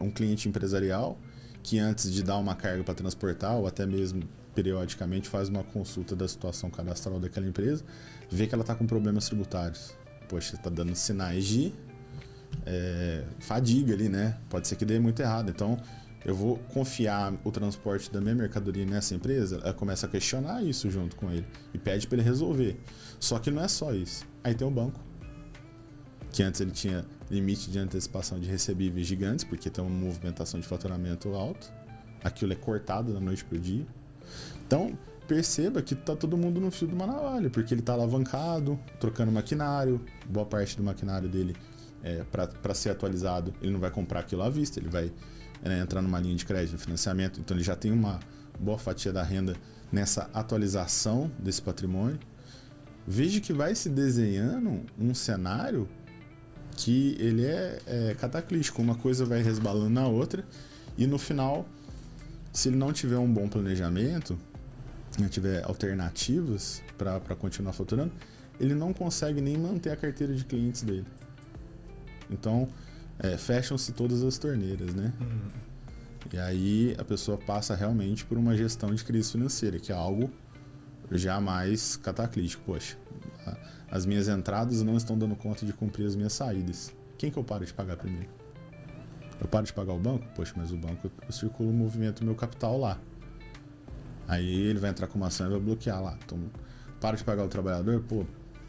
um cliente empresarial que antes de dar uma carga para transportar, ou até mesmo periodicamente faz uma consulta da situação cadastral daquela empresa, vê que ela está com problemas tributários. Poxa, está dando sinais de fadiga ali, né? Pode ser que dê muito errado. Então, eu vou confiar o transporte da minha mercadoria nessa empresa? Ela começa a questionar isso junto com ele e pede para ele resolver. Só que não é só isso. Aí tem o banco. que antes ele tinha limite de antecipação de recebíveis gigantes, porque tem uma movimentação de faturamento alto. Aquilo é cortado da noite para o dia. Então, perceba que está todo mundo no fio de uma navalha, porque ele está alavancado, trocando maquinário, boa parte do maquinário dele para ser atualizado, ele não vai comprar aquilo à vista, ele vai entrar numa linha de crédito, de financiamento, então ele já tem uma boa fatia da renda nessa atualização desse patrimônio. Veja que vai se desenhando um cenário que ele é cataclístico, uma coisa vai resbalando na outra, e no final, se ele não tiver um bom planejamento, não tiver alternativas para continuar faturando, ele não consegue nem manter a carteira de clientes dele. Então, fecham-se todas as torneiras, né? E aí a pessoa passa realmente por uma gestão de crise financeira, que é algo já mais cataclístico. Poxa, as minhas entradas não estão dando conta de cumprir as minhas saídas. Quem que eu paro de pagar primeiro? Eu paro de pagar o banco? Poxa, mas o banco eu circulo o movimento do meu capital lá. Aí ele vai entrar com uma ação e vai bloquear lá. Então, para de pagar o trabalhador? Pô,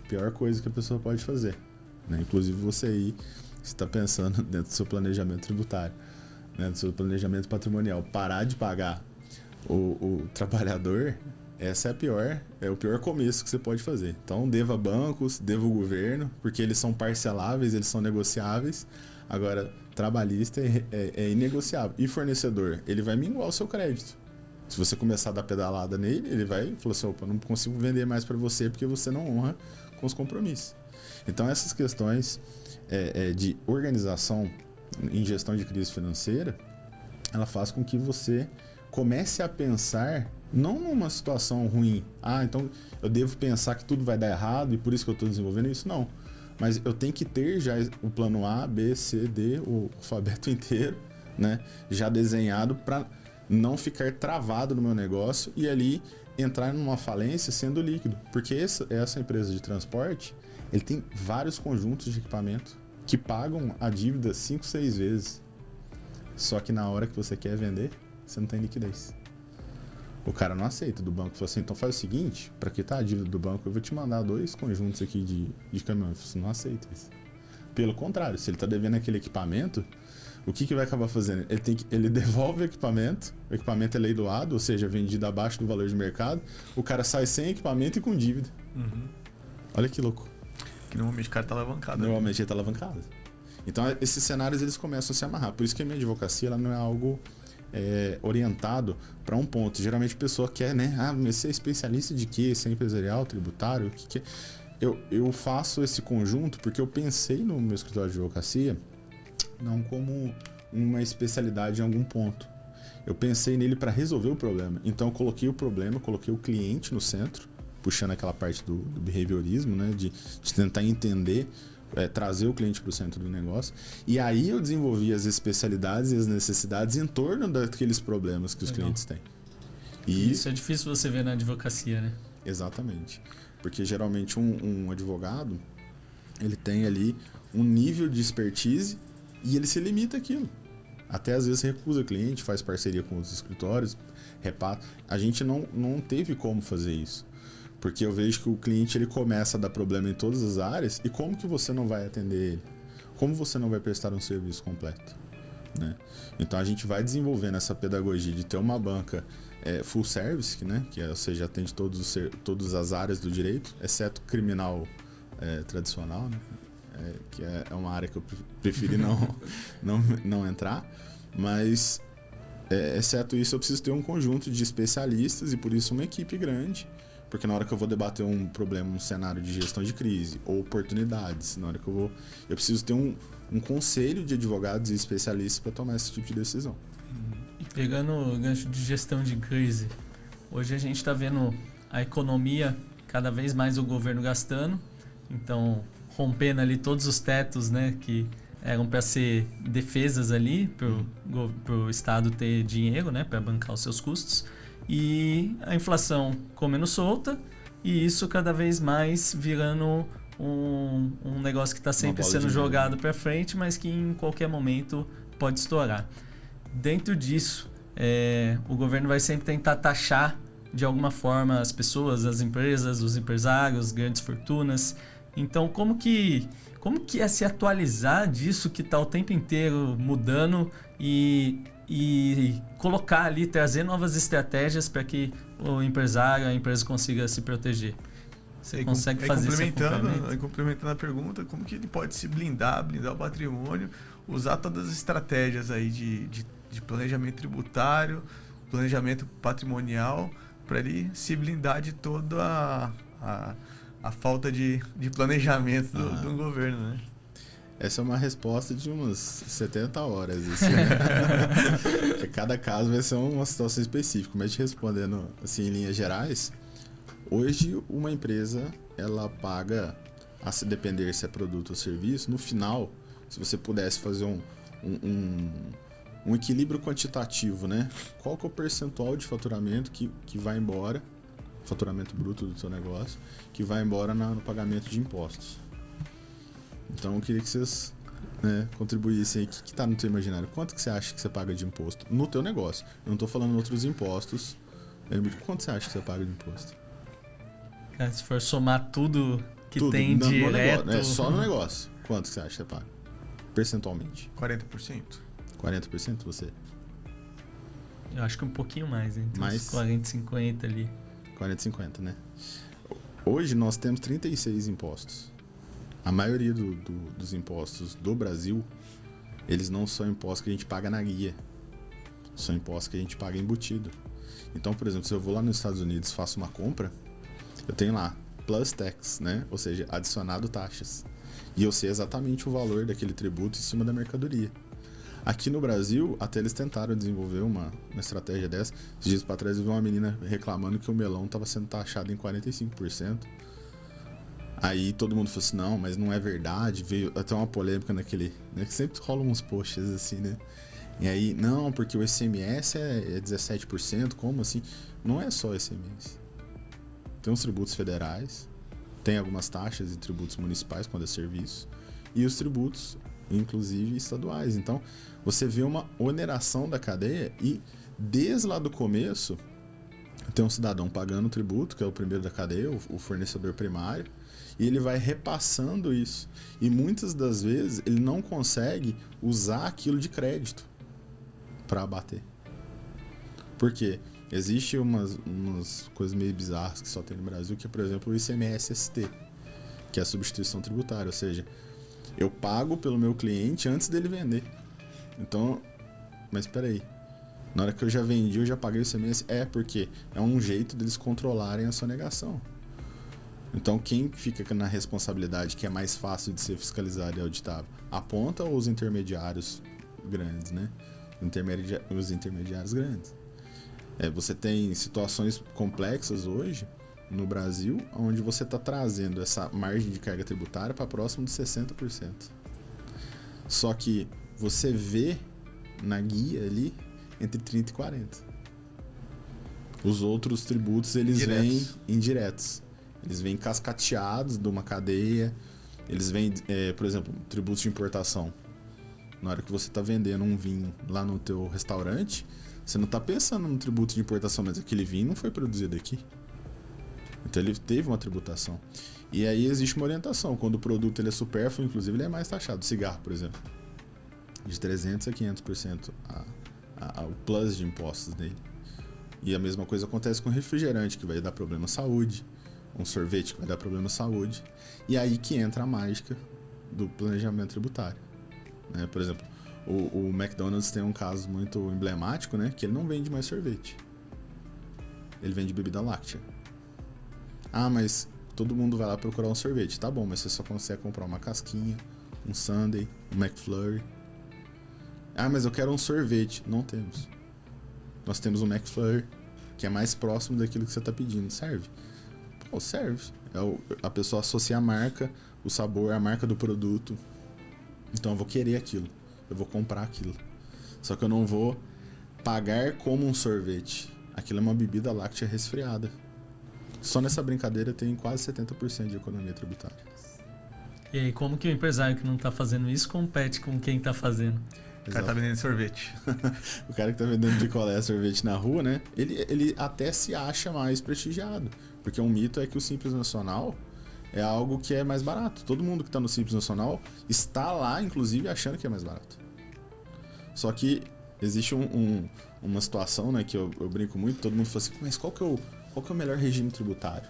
pior coisa que a pessoa pode fazer. Né? Inclusive você aí, você está pensando dentro do seu planejamento tributário, né? Do seu planejamento patrimonial. Parar de pagar o trabalhador, é o pior começo que você pode fazer. Então, deva bancos, deva o governo, porque eles são parceláveis, eles são negociáveis. Agora, trabalhista é inegociável. E fornecedor, ele vai minguar o seu crédito. Se você começar a dar pedalada nele, ele vai falar assim, opa, não consigo vender mais para você porque você não honra com os compromissos. Então, essas questões de organização em gestão de crise financeira, ela faz com que você comece a pensar não numa situação ruim. Então eu devo pensar que tudo vai dar errado e por isso que eu estou desenvolvendo isso. Não. Mas eu tenho que ter já o plano A, B, C, D, o alfabeto inteiro, né, já desenhado para não ficar travado no meu negócio e ali entrar numa falência sendo líquido. Porque essa empresa de transporte, ele tem vários conjuntos de equipamento que pagam a dívida 5, 6 vezes. Só que na hora que você quer vender, você não tem liquidez. O cara não aceita do banco. Fala assim, então faz o seguinte, para quitar a dívida do banco, eu vou te mandar 2 conjuntos aqui de caminhão. Você não aceita isso. Pelo contrário, se ele está devendo aquele equipamento, o que vai acabar fazendo? Ele devolve o equipamento é leiloado, ou seja, vendido abaixo do valor de mercado, o cara sai sem equipamento e com dívida. Olha que louco. Que normalmente o cara está alavancado. Normalmente ele está alavancado. Então esses cenários eles começam a se amarrar. Por isso que a minha advocacia ela não é algo orientado para um ponto. Geralmente a pessoa quer, né? Mas você é especialista de quê? Você é empresarial, tributário? O que é? Eu faço esse conjunto porque eu pensei no meu escritório de advocacia não como uma especialidade em algum ponto. Eu pensei nele para resolver o problema. Então eu coloquei o problema, coloquei o cliente no centro, puxando aquela parte do behaviorismo, né? De tentar entender, trazer o cliente para o centro do negócio. E aí eu desenvolvi as especialidades e as necessidades em torno daqueles problemas que os clientes têm. E isso é difícil você ver na advocacia, né? Exatamente. Porque geralmente um advogado, ele tem ali um nível de expertise e ele se limita àquilo. Até às vezes recusa cliente, faz parceria com os escritórios, repassa. A gente não teve como fazer isso. Porque eu vejo que o cliente ele começa a dar problema em todas as áreas e como que você não vai atender ele? Como você não vai prestar um serviço completo? Né? Então a gente vai desenvolvendo essa pedagogia de ter uma banca full service, né? Ou seja, atende todas as áreas do direito, exceto criminal tradicional, né? Que é uma área que eu preferi não entrar, mas exceto isso eu preciso ter um conjunto de especialistas e por isso uma equipe grande, porque na hora que eu vou debater um problema, um cenário de gestão de crise ou oportunidades, na hora que eu preciso ter um conselho de advogados e especialistas para tomar esse tipo de decisão. E pegando o gancho de gestão de crise, hoje a gente está vendo a economia, cada vez mais o governo gastando, então rompendo ali todos os tetos, né, que eram para ser defesas ali, para o Estado ter dinheiro, né, para bancar os seus custos, e a inflação comendo solta, e isso cada vez mais virando um negócio que está sempre sendo jogado para frente, mas que em qualquer momento pode estourar. Dentro disso, o governo vai sempre tentar taxar de alguma forma as pessoas, as empresas, os empresários, grandes fortunas, Então, como que é se atualizar disso que está o tempo inteiro mudando e colocar ali, trazer novas estratégias para que o empresário, a empresa consiga se proteger? Você consegue fazer esse acompanhamento? Complementando a pergunta, como que ele pode se blindar o patrimônio, usar todas as estratégias aí de planejamento tributário, planejamento patrimonial, para ele se blindar de toda a falta de planejamento do governo, né? Essa é uma resposta de umas 70 horas, assim, né? Porque cada caso vai ser uma situação específica, mas te respondendo assim em linhas gerais, hoje uma empresa, ela paga, a se depender se é produto ou serviço, no final, se você pudesse fazer um equilíbrio quantitativo, né? Qual que é o percentual de faturamento que vai embora, faturamento bruto do seu negócio, que vai embora no pagamento de impostos? Então eu queria que vocês, né, contribuíssem aí. O que está no teu imaginário? Quanto que você acha que você paga de imposto no teu negócio? Eu não estou falando em outros impostos. Quanto você acha que você paga de imposto? Cara, se for somar tudo que Tudo, tem direto... No negócio, só no negócio. Quanto que você acha que você paga? Percentualmente. 40%. 40% você? Eu acho que um pouquinho mais, hein? Então, mais? Uns 40, 50 ali. 40, 50, né? Hoje nós temos 36 impostos. A maioria dos impostos do Brasil, eles não são impostos que a gente paga na guia. São impostos que a gente paga embutido. Então, por exemplo, se eu vou lá nos Estados Unidos e faço uma compra, eu tenho lá plus tax, né? Ou seja, adicionado taxas. E eu sei exatamente o valor daquele tributo em cima da mercadoria. Aqui no Brasil, até eles tentaram desenvolver uma estratégia dessa. Esses dias para trás eu vi uma menina reclamando que o melão estava sendo taxado em 45%. Aí todo mundo falou assim, não, mas não é verdade. Veio até uma polêmica naquele... Né, que sempre rolam uns posts assim, né? E aí, não, porque o ICMS é 17%, como assim? Não é só ICMS. Tem os tributos federais, tem algumas taxas e tributos municipais quando é serviço, e os tributos, inclusive, estaduais. Então, você vê uma oneração da cadeia e, desde lá do começo, tem um cidadão pagando o tributo, que é o primeiro da cadeia, o fornecedor primário, e ele vai repassando isso. E muitas das vezes ele não consegue usar aquilo de crédito para abater. Por quê? Existem umas coisas meio bizarras que só tem no Brasil, que é, por exemplo, o ICMS-ST, que é a substituição tributária. Ou seja, eu pago pelo meu cliente antes dele vender. Então, mas espera aí. Na hora que eu já vendi, eu já paguei o ICMS? Porque é um jeito deles controlarem a sonegação. Então, quem fica na responsabilidade que é mais fácil de ser fiscalizado e auditável? A ponta ou os intermediários grandes, né? Os intermediários grandes. Você tem situações complexas hoje no Brasil, onde você está trazendo essa margem de carga tributária para próximo de 60%. Só que você vê na guia ali entre 30% e 40%. Os outros tributos, eles vêm indiretos. Eles vêm cascateados de uma cadeia. Eles vêm, por exemplo, tributos de importação. Na hora que você está vendendo um vinho lá no teu restaurante, você não está pensando no tributo de importação, mas aquele vinho não foi produzido aqui. Então ele teve uma tributação. E aí existe uma orientação. Quando o produto ele é supérfluo, inclusive, ele é mais taxado. O cigarro, por exemplo, de 300% a 500% o plus de impostos dele. E a mesma coisa acontece com o refrigerante, que vai dar problema à saúde. Um sorvete que vai dar problema à saúde. E aí que entra a mágica do planejamento tributário. Né? Por exemplo, o McDonald's tem um caso muito emblemático, né? Que ele não vende mais sorvete. Ele vende bebida láctea. Ah, mas todo mundo vai lá procurar um sorvete. Tá bom, mas você só consegue comprar uma casquinha, um sundae, um McFlurry. Ah, mas eu quero um sorvete. Não temos. Nós temos um McFlurry, que é mais próximo daquilo que você está pedindo. Serve? Pô, serve. A pessoa associa a marca, o sabor, a marca do produto. Então eu vou querer aquilo. Eu vou comprar aquilo. Só que eu não vou pagar como um sorvete. Aquilo é uma bebida láctea resfriada. Só nessa brincadeira tem quase 70% de economia tributária. E aí, como que o empresário que não está fazendo isso compete com quem está fazendo? O cara tá vendendo sorvete. O cara que tá vendendo picolé, sorvete na rua, né? Ele até se acha mais prestigiado. Porque um mito é que o Simples Nacional é algo que é mais barato. Todo mundo que está no Simples Nacional está lá, inclusive, achando que é mais barato. Só que existe uma situação, né, que eu brinco muito, todo mundo fala assim, mas qual que é o melhor regime tributário?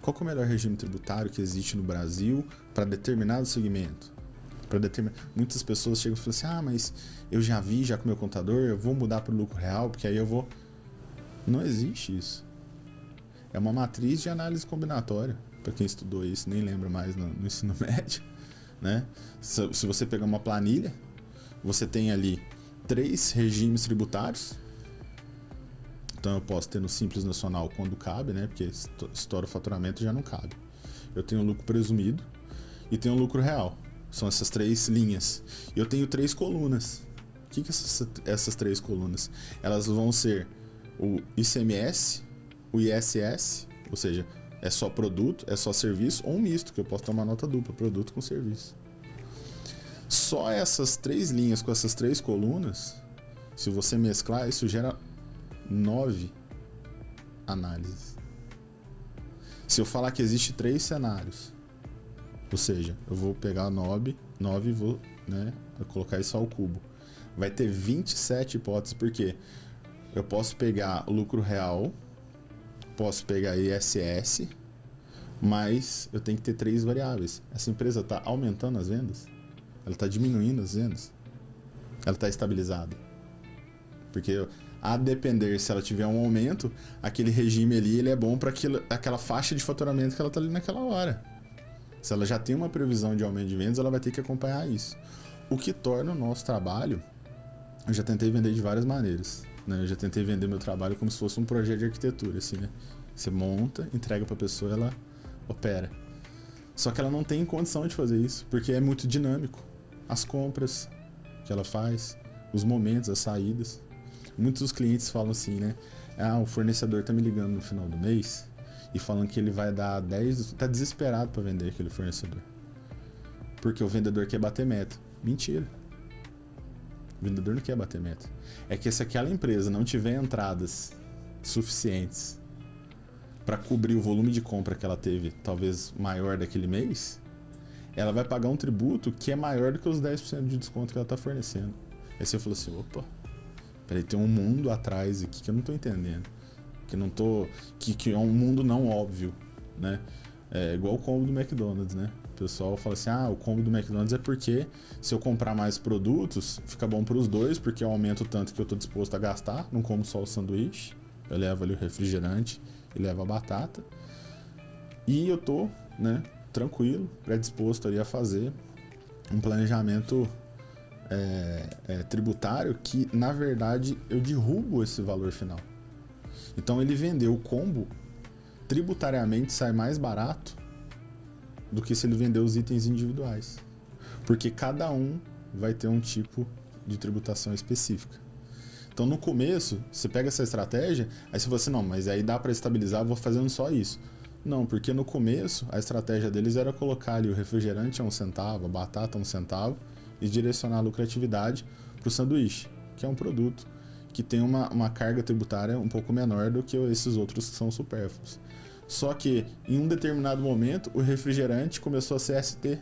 Qual que é o melhor regime tributário que existe no Brasil para determinado segmento? Muitas pessoas chegam e falam assim, mas eu já vi já com o meu contador, eu vou mudar para o lucro real, porque aí eu vou... Não existe isso. É uma matriz de análise combinatória. Para quem estudou isso, nem lembra mais no ensino médio, né? Se você pegar uma planilha, você tem ali 3 regimes tributários. Então eu posso ter no Simples Nacional quando cabe, né? Porque estoura o faturamento já não cabe. Eu tenho o lucro presumido e tenho o lucro real. São essas 3 linhas. E eu tenho 3 colunas. O que essas 3 colunas? Elas vão ser o ICMS, o ISS, ou seja, é só produto, é só serviço, ou um misto, que eu posso tomar nota dupla, produto com serviço. Só essas 3 linhas com essas 3 colunas, se você mesclar, isso gera 9 análises. Se eu falar que existe 3 cenários, ou seja, eu vou pegar 9 e vou, né, colocar isso ao cubo. Vai ter 27 hipóteses, porque eu posso pegar o lucro real, posso pegar ISS, mas eu tenho que ter 3 variáveis. Essa empresa está aumentando as vendas? Ela está diminuindo as vendas? Ela está estabilizada? Porque a depender, se ela tiver um aumento, aquele regime ali ele é bom para aquela faixa de faturamento que ela está ali naquela hora. Se ela já tem uma previsão de aumento de vendas, ela vai ter que acompanhar isso. O que torna o nosso trabalho... Eu já tentei vender de várias maneiras, né? Eu já tentei vender meu trabalho como se fosse um projeto de arquitetura, assim, né? Você monta, entrega para a pessoa, ela opera. Só que ela não tem condição de fazer isso, porque é muito dinâmico. As compras que ela faz, os momentos, as saídas. Muitos dos clientes falam assim, né? O fornecedor tá me ligando no final do mês e falando que ele vai dar 10... Tá desesperado para vender aquele fornecedor. Porque o vendedor quer bater meta. Mentira. O vendedor não quer bater meta. É que se aquela empresa não tiver entradas suficientes para cobrir o volume de compra que ela teve, talvez maior daquele mês, ela vai pagar um tributo que é maior do que os 10% de desconto que ela está fornecendo. Aí você falou assim, opa, peraí, tem um mundo atrás aqui que eu não estou entendendo. Que é um mundo não óbvio, né? É igual o combo do McDonald's, né? O pessoal fala assim, o combo do McDonald's é porque se eu comprar mais produtos, fica bom para os dois, porque eu aumento o tanto que eu estou disposto a gastar, não como só o sanduíche, eu levo ali o refrigerante e levo a batata. E eu tô, né, tranquilo, predisposto ali a fazer um planejamento tributário que, na verdade, eu derrubo esse valor final. Então ele vendeu o combo, tributariamente sai mais barato do que se ele vender os itens individuais. Porque cada um vai ter um tipo de tributação específica. Então no começo, você pega essa estratégia, aí você fala assim, não, mas aí dá para estabilizar, vou fazendo só isso. Não, porque no começo a estratégia deles era colocar ali o refrigerante a 1 centavo, a batata a 1 centavo e direcionar a lucratividade para o sanduíche, que é um produto que tem uma carga tributária um pouco menor do que esses outros que são supérfluos. Só que, em um determinado momento, o refrigerante começou a ser ST.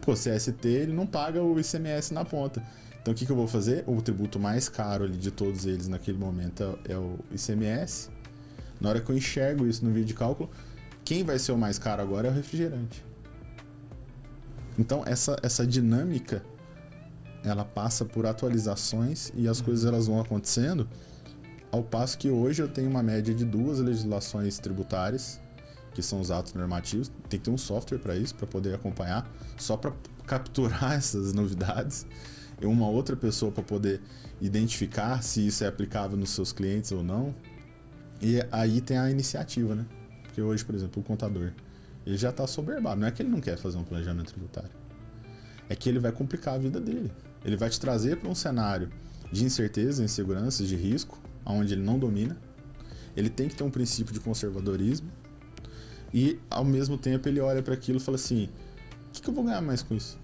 Pô, se é ST, ele não paga o ICMS na ponta. Então, o que eu vou fazer? O tributo mais caro ali de todos eles naquele momento é o ICMS. Na hora que eu enxergo isso no vídeo de cálculo, quem vai ser o mais caro agora é o refrigerante. Então, essa dinâmica, ela passa por atualizações e as coisas elas vão acontecendo. Ao passo que hoje eu tenho uma média de 2 legislações tributárias, que são os atos normativos. Tem que ter um software para isso, para poder acompanhar, só para capturar essas novidades. E uma outra pessoa para poder identificar se isso é aplicável nos seus clientes ou não. E aí tem a iniciativa, né? Porque hoje, por exemplo, o contador, ele já está assoberbado. Não é que ele não quer fazer um planejamento tributário. É que ele vai complicar a vida dele. Ele vai te trazer para um cenário de incerteza, insegurança, de risco, onde ele não domina. Ele tem que ter um princípio de conservadorismo e, ao mesmo tempo, ele olha para aquilo e fala assim, o que eu vou ganhar mais com isso?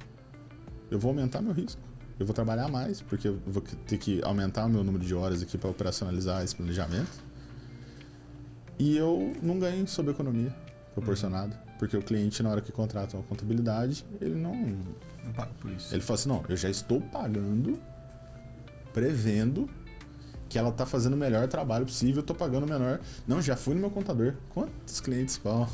Eu vou aumentar meu risco. Eu vou trabalhar mais, porque eu vou ter que aumentar o meu número de horas aqui para operacionalizar esse planejamento. E eu não ganho sobre economia, proporcionado. Porque o cliente, na hora que contrata uma contabilidade, ele não paga por isso. Ele fala assim, não, eu já estou pagando, prevendo que ela está fazendo o melhor trabalho possível, eu estou pagando o menor. Não, já fui no meu contador. Quantos clientes falam?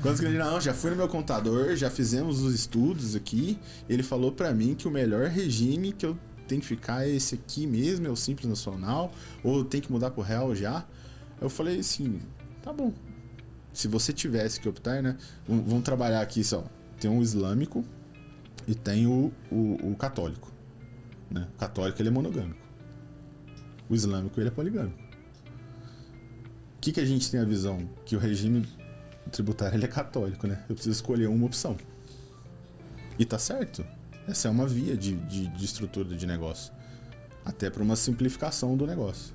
Quantos clientes? Não, já fui no meu contador, já fizemos os estudos aqui, ele falou para mim que o melhor regime que eu tenho que ficar é esse aqui mesmo, é o Simples Nacional, ou tem que mudar pro real já. Eu falei assim, tá bom. Se você tivesse que optar, né? Vamos trabalhar aqui só. Tem o islâmico e tem o católico. Né? O católico ele é monogâmico. O islâmico ele é poligâmico. O que a gente tem a visão? Que o regime tributário ele é católico, né? Eu preciso escolher uma opção. E tá certo. Essa é uma via de estrutura de negócio. Até para uma simplificação do negócio.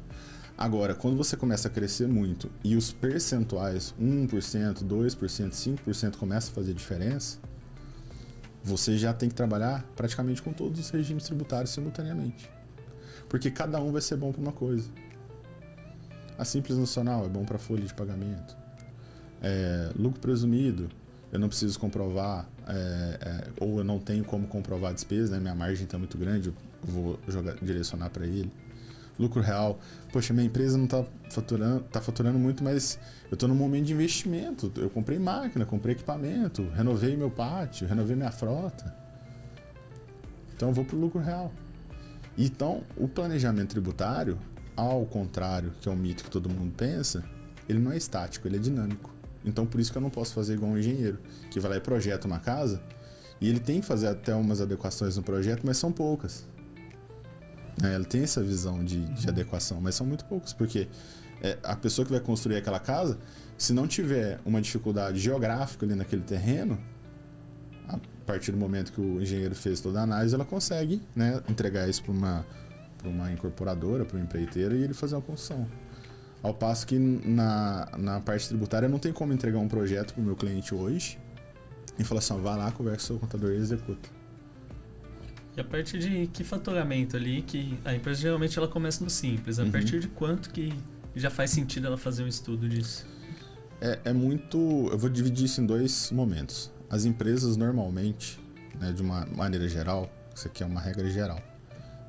Agora, quando você começa a crescer muito e os percentuais, 1%, 2%, 5% começam a fazer diferença, você já tem que trabalhar praticamente com todos os regimes tributários simultaneamente. Porque cada um vai ser bom para uma coisa. A Simples Nacional é bom para folha de pagamento. Lucro presumido, eu não preciso comprovar, ou eu não tenho como comprovar a despesa, né? Minha margem está muito grande, eu vou direcionar para ele. Lucro real, poxa, minha empresa não está faturando muito, mas eu estou num momento de investimento. Eu comprei máquina, comprei equipamento, renovei meu pátio, renovei minha frota. Então eu vou para o lucro real. Então, o planejamento tributário, ao contrário, que é um mito que todo mundo pensa, ele não é estático, ele é dinâmico. Então, por isso que eu não posso fazer igual um engenheiro, que vai lá e projeta uma casa, e ele tem que fazer até umas adequações no projeto, mas são poucas. Ele tem essa visão de adequação, mas são muito poucas, porque a pessoa que vai construir aquela casa, se não tiver uma dificuldade geográfica ali naquele terreno, a partir do momento que o engenheiro fez toda a análise, ela consegue, né, entregar isso para uma incorporadora, para um empreiteiro e ele fazer uma construção. Ao passo que na parte tributária eu não tenho como entregar um projeto para o meu cliente hoje e falar assim, vá lá, conversa com o seu contador e executa. E a partir de que faturamento ali, que a empresa geralmente ela começa no simples, a partir de quanto que já faz sentido ela fazer um estudo disso? Eu vou dividir isso em dois momentos. As empresas normalmente, né, de uma maneira geral, isso aqui é uma regra geral,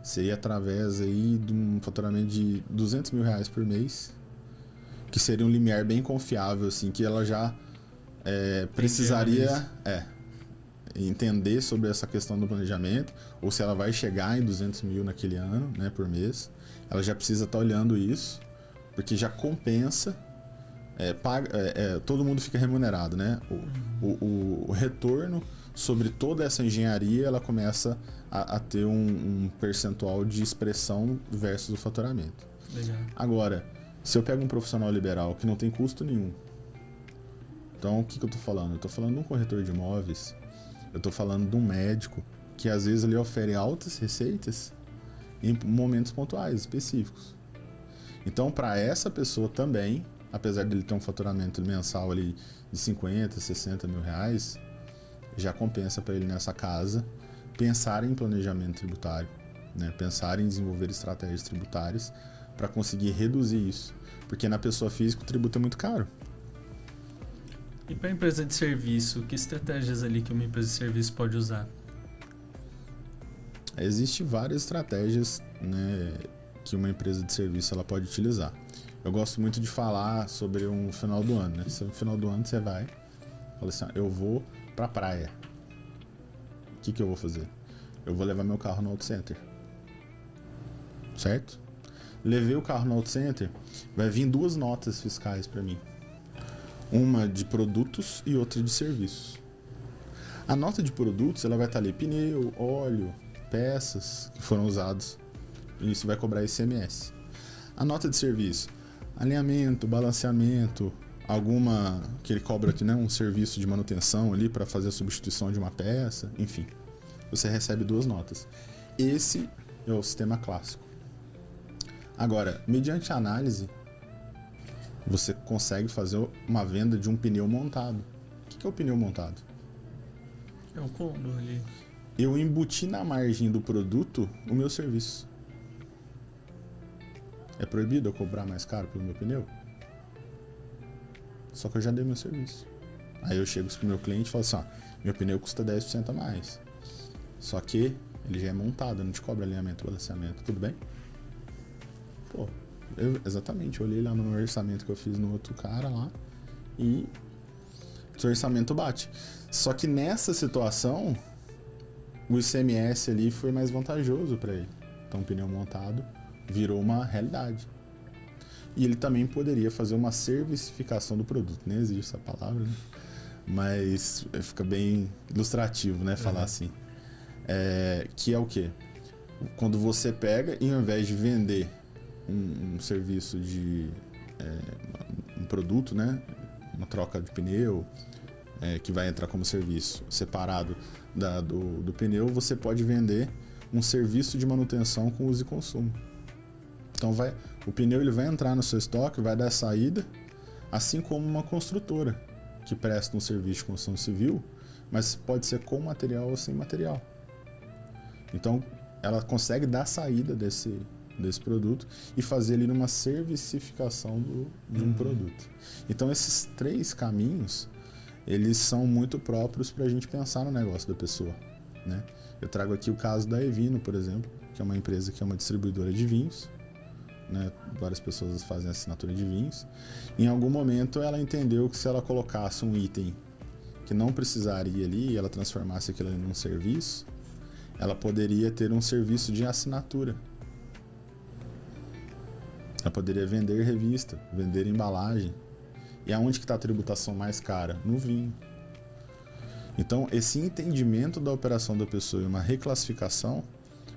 seria através aí de um faturamento de R$200 mil por mês, que seria um limiar bem confiável, assim, que ela já precisaria entender sobre essa questão do planejamento, ou se ela vai chegar em 200 mil naquele ano, né, por mês, ela já precisa estar olhando isso, porque já compensa. Todo mundo fica remunerado, né? O retorno sobre toda essa engenharia, ela começa a ter um percentual de expressão versus o faturamento. Legal. Agora, se eu pego um profissional liberal que não tem custo nenhum, então o que eu estou falando? Eu estou falando de um corretor de imóveis, eu estou falando de um médico que às vezes ele ofere altas receitas em momentos pontuais, específicos. Então, para essa pessoa também, apesar dele ter um faturamento mensal ali de 50, 60 mil reais, já compensa para ele nessa casa pensar em planejamento tributário, né? Pensar em desenvolver estratégias tributárias para conseguir reduzir isso. Porque na pessoa física o tributo é muito caro. E para a empresa de serviço, que estratégias ali que uma empresa de serviço pode usar? Existem várias estratégias, né, que uma empresa de serviço ela pode utilizar. Eu gosto muito de falar sobre um final do ano, né? Se no final do ano você vai, fala assim, eu vou pra praia. O que eu vou fazer? Eu vou levar meu carro no auto center. Certo? Levei o carro no auto center, vai vir 2 notas fiscais para mim. Uma de produtos e outra de serviços. A nota de produtos, ela vai estar ali pneu, óleo, peças que foram usados. E isso vai cobrar ICMS. A nota de serviço, alinhamento, balanceamento, alguma que ele cobra aqui, né, um serviço de manutenção ali para fazer a substituição de uma peça, enfim. Você recebe 2 notas. Esse é o sistema clássico. Agora, mediante a análise, você consegue fazer uma venda de um pneu montado. O que é o pneu montado? É um combo ali. Eu embuti na margem do produto o meu serviço. É proibido eu cobrar mais caro pelo meu pneu? Só que eu já dei meu serviço. Aí eu chego pro meu cliente e falo assim, ó, meu pneu custa 10% a mais. Só que ele já é montado, não te cobra alinhamento, balanceamento, tudo bem? Pô, exatamente, eu olhei lá no orçamento que eu fiz no outro cara lá e o seu orçamento bate. Só que nessa situação, o ICMS ali foi mais vantajoso para ele. Então o pneu montado virou uma realidade. E ele também poderia fazer uma servicificação do produto. Nem existe essa palavra, né? Mas fica bem ilustrativo, né? Falar assim. Que é o quê? Quando você pega e ao invés de vender um serviço de um produto, né? Uma troca de pneu, que vai entrar como serviço separado do pneu, você pode vender um serviço de manutenção com uso e consumo. Então o pneu ele vai entrar no seu estoque, vai dar saída, assim como uma construtora que presta um serviço de construção civil, mas pode ser com material ou sem material. Então ela consegue dar saída desse produto e fazer ali uma servicificação de um produto. Então esses 3 caminhos, eles são muito próprios para a gente pensar no negócio da pessoa, né? Eu trago aqui o caso da Evino, por exemplo, que é uma empresa que é uma distribuidora de vinhos, né? Várias pessoas fazem assinatura de vinhos. Em algum momento ela entendeu que se ela colocasse um item que não precisaria ali e ela transformasse aquilo em um serviço, ela poderia ter um serviço de assinatura. Ela poderia vender revista, vender embalagem. E aonde que está a tributação mais cara? No vinho. Então, esse entendimento da operação da pessoa e uma reclassificação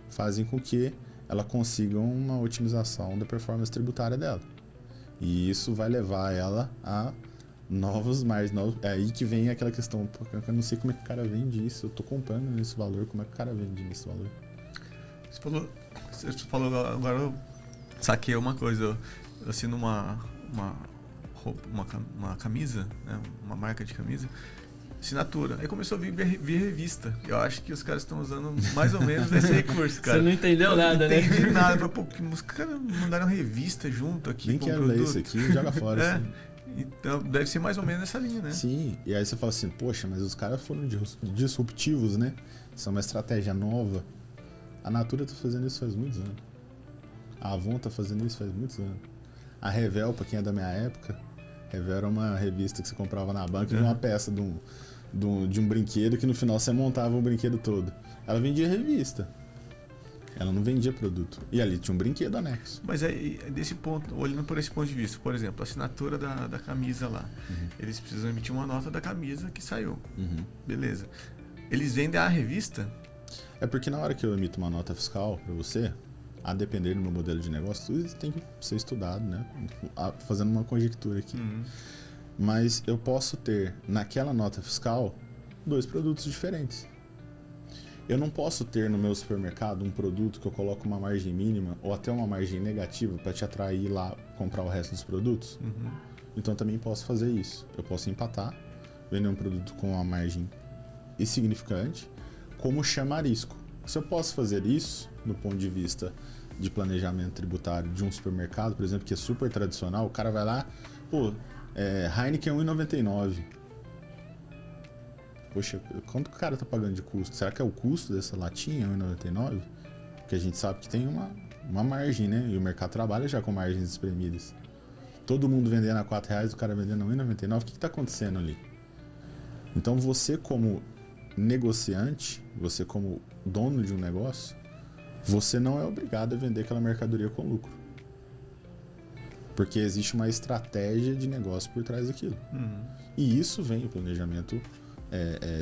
fazem com que ela consiga uma otimização da performance tributária dela. E isso vai levar ela a novos margens. É aí que vem aquela questão, eu não sei como é que o cara vende isso, eu estou comprando nesse valor, como é que o cara vende nesse valor? Você falou agora eu saquei uma coisa, eu assino uma camisa, né, uma marca de camisa, assinatura. Aí começou a vir revista. Eu acho que os caras estão usando mais ou menos esse recurso, cara. Você não entendeu nada, né? Não entendi nada. Pô, os caras mandaram revista junto aqui. Nem quero ler isso aqui, joga fora. Assim. Então deve ser mais ou menos essa linha, né? Sim, e aí você fala assim, poxa, mas os caras foram disruptivos, né? Isso é uma estratégia nova. A Natura tá fazendo isso faz muitos anos. A Avon tá fazendo isso faz muitos anos. A Revel, pra quem é da minha época, Revel era uma revista que você comprava na banca de uma peça de um brinquedo que no final você montava o brinquedo todo. Ela vendia revista. Ela não vendia produto. E ali tinha um brinquedo anexo. Mas desse ponto, olhando por esse ponto de vista, por exemplo, a assinatura da camisa lá. Eles precisam emitir uma nota da camisa que saiu. Beleza. Eles vendem a revista? É porque na hora que eu emito uma nota fiscal para você, a depender do meu modelo de negócio, tudo isso tem que ser estudado, né? Fazendo uma conjectura aqui. Mas eu posso ter, naquela nota fiscal, 2 produtos diferentes. Eu não posso ter no meu supermercado um produto que eu coloco uma margem mínima ou até uma margem negativa para te atrair lá comprar o resto dos produtos. Então também posso fazer isso. Eu posso empatar, vender um produto com uma margem insignificante, como chamarisco. Se eu posso fazer isso, do ponto de vista de planejamento tributário de um supermercado, por exemplo, que é super tradicional, o cara vai lá, pô, Heineken 1,99. Poxa, quanto que o cara tá pagando de custo? Será que é o custo dessa latinha 1,99? Porque a gente sabe que tem uma margem, né? E o mercado trabalha já com margens espremidas. Todo mundo vendendo a R$4, o cara vendendo a 1,99. O que tá acontecendo ali? Então você como negociante, você como dono de um negócio, você não é obrigado a vender aquela mercadoria com lucro. Porque existe uma estratégia de negócio por trás daquilo. E isso vem o planejamento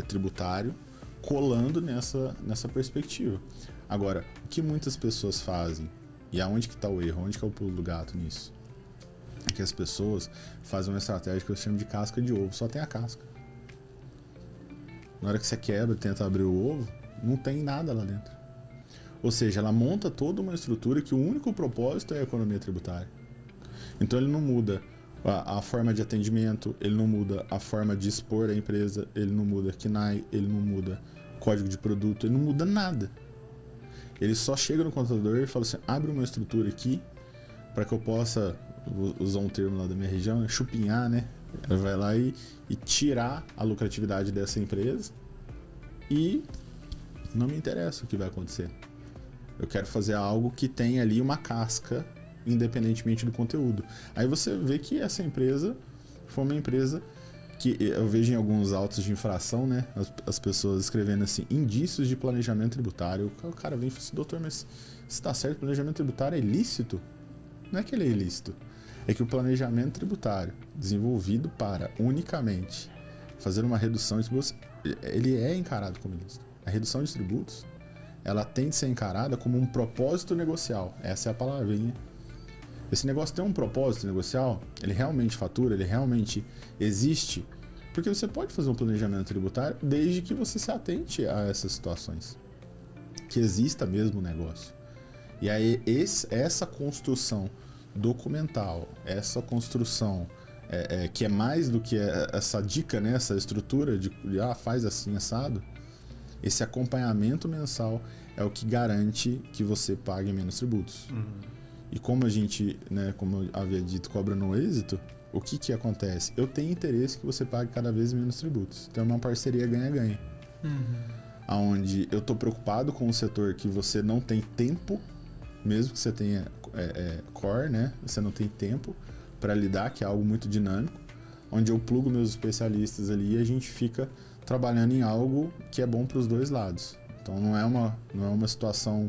tributário colando nessa perspectiva. Agora, o que muitas pessoas fazem, e aonde que está o erro, onde que é o pulo do gato nisso? É que as pessoas fazem uma estratégia que eu chamo de casca de ovo, só tem a casca. Na hora que você quebra e tenta abrir o ovo, não tem nada lá dentro. Ou seja, ela monta toda uma estrutura que o único propósito é a economia tributária. Então ele não muda a forma de atendimento, ele não muda a forma de expor a empresa, ele não muda KNAI, ele não muda código de produto, ele não muda nada. Ele só chega no contador e fala assim, abre uma estrutura aqui para que eu possa, vou usar um termo lá da minha região, chupinhar, né? Ela vai lá e tirar a lucratividade dessa empresa e não me interessa o que vai acontecer. Eu quero fazer algo que tenha ali uma casca, independentemente do conteúdo. Aí você vê que essa empresa foi uma empresa que eu vejo em alguns autos de infração, né? As pessoas escrevendo assim, indícios de planejamento tributário. O cara vem e fala assim, doutor, mas se está certo, planejamento tributário é ilícito? Não é que ele é ilícito. É que o planejamento tributário, desenvolvido para unicamente fazer uma redução de tributos, ele é encarado como ilícito. A redução de tributos, ela tem de ser encarada como um propósito negocial. Essa é a palavrinha. Esse negócio tem um propósito negocial, ele realmente fatura, ele realmente existe, porque você pode fazer um planejamento tributário desde que você se atente a essas situações, que exista mesmo o negócio. E aí essa construção documental, essa construção que é mais do que essa dica, né, essa estrutura de faz assim assado, esse acompanhamento mensal é o que garante que você pague menos tributos. E como a gente, né, como eu havia dito, cobra no êxito, o que acontece? Eu tenho interesse que você pague cada vez menos tributos. Então é uma parceria ganha-ganha. Onde eu estou preocupado com o setor que você não tem tempo, mesmo que você tenha core, né? Você não tem tempo para lidar, que é algo muito dinâmico, onde eu plugo meus especialistas ali e a gente fica trabalhando em algo que é bom para os dois lados. Então não é uma situação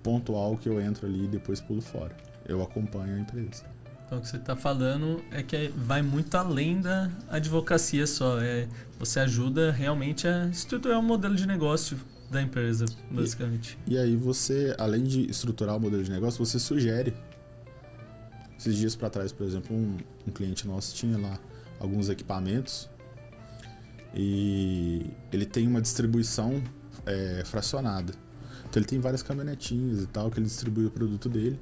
pontual que eu entro ali e depois pulo fora. Eu acompanho a empresa. Então o que você está falando é que vai muito além da advocacia só. Você ajuda realmente a estruturar um modelo de negócio da empresa, basicamente. E aí você, além de estruturar o modelo de negócio, você sugere. Esses dias para trás, por exemplo, um cliente nosso tinha lá alguns equipamentos e ele tem uma distribuição fracionada. Então ele tem várias caminhonetinhas e tal que ele distribui o produto dele.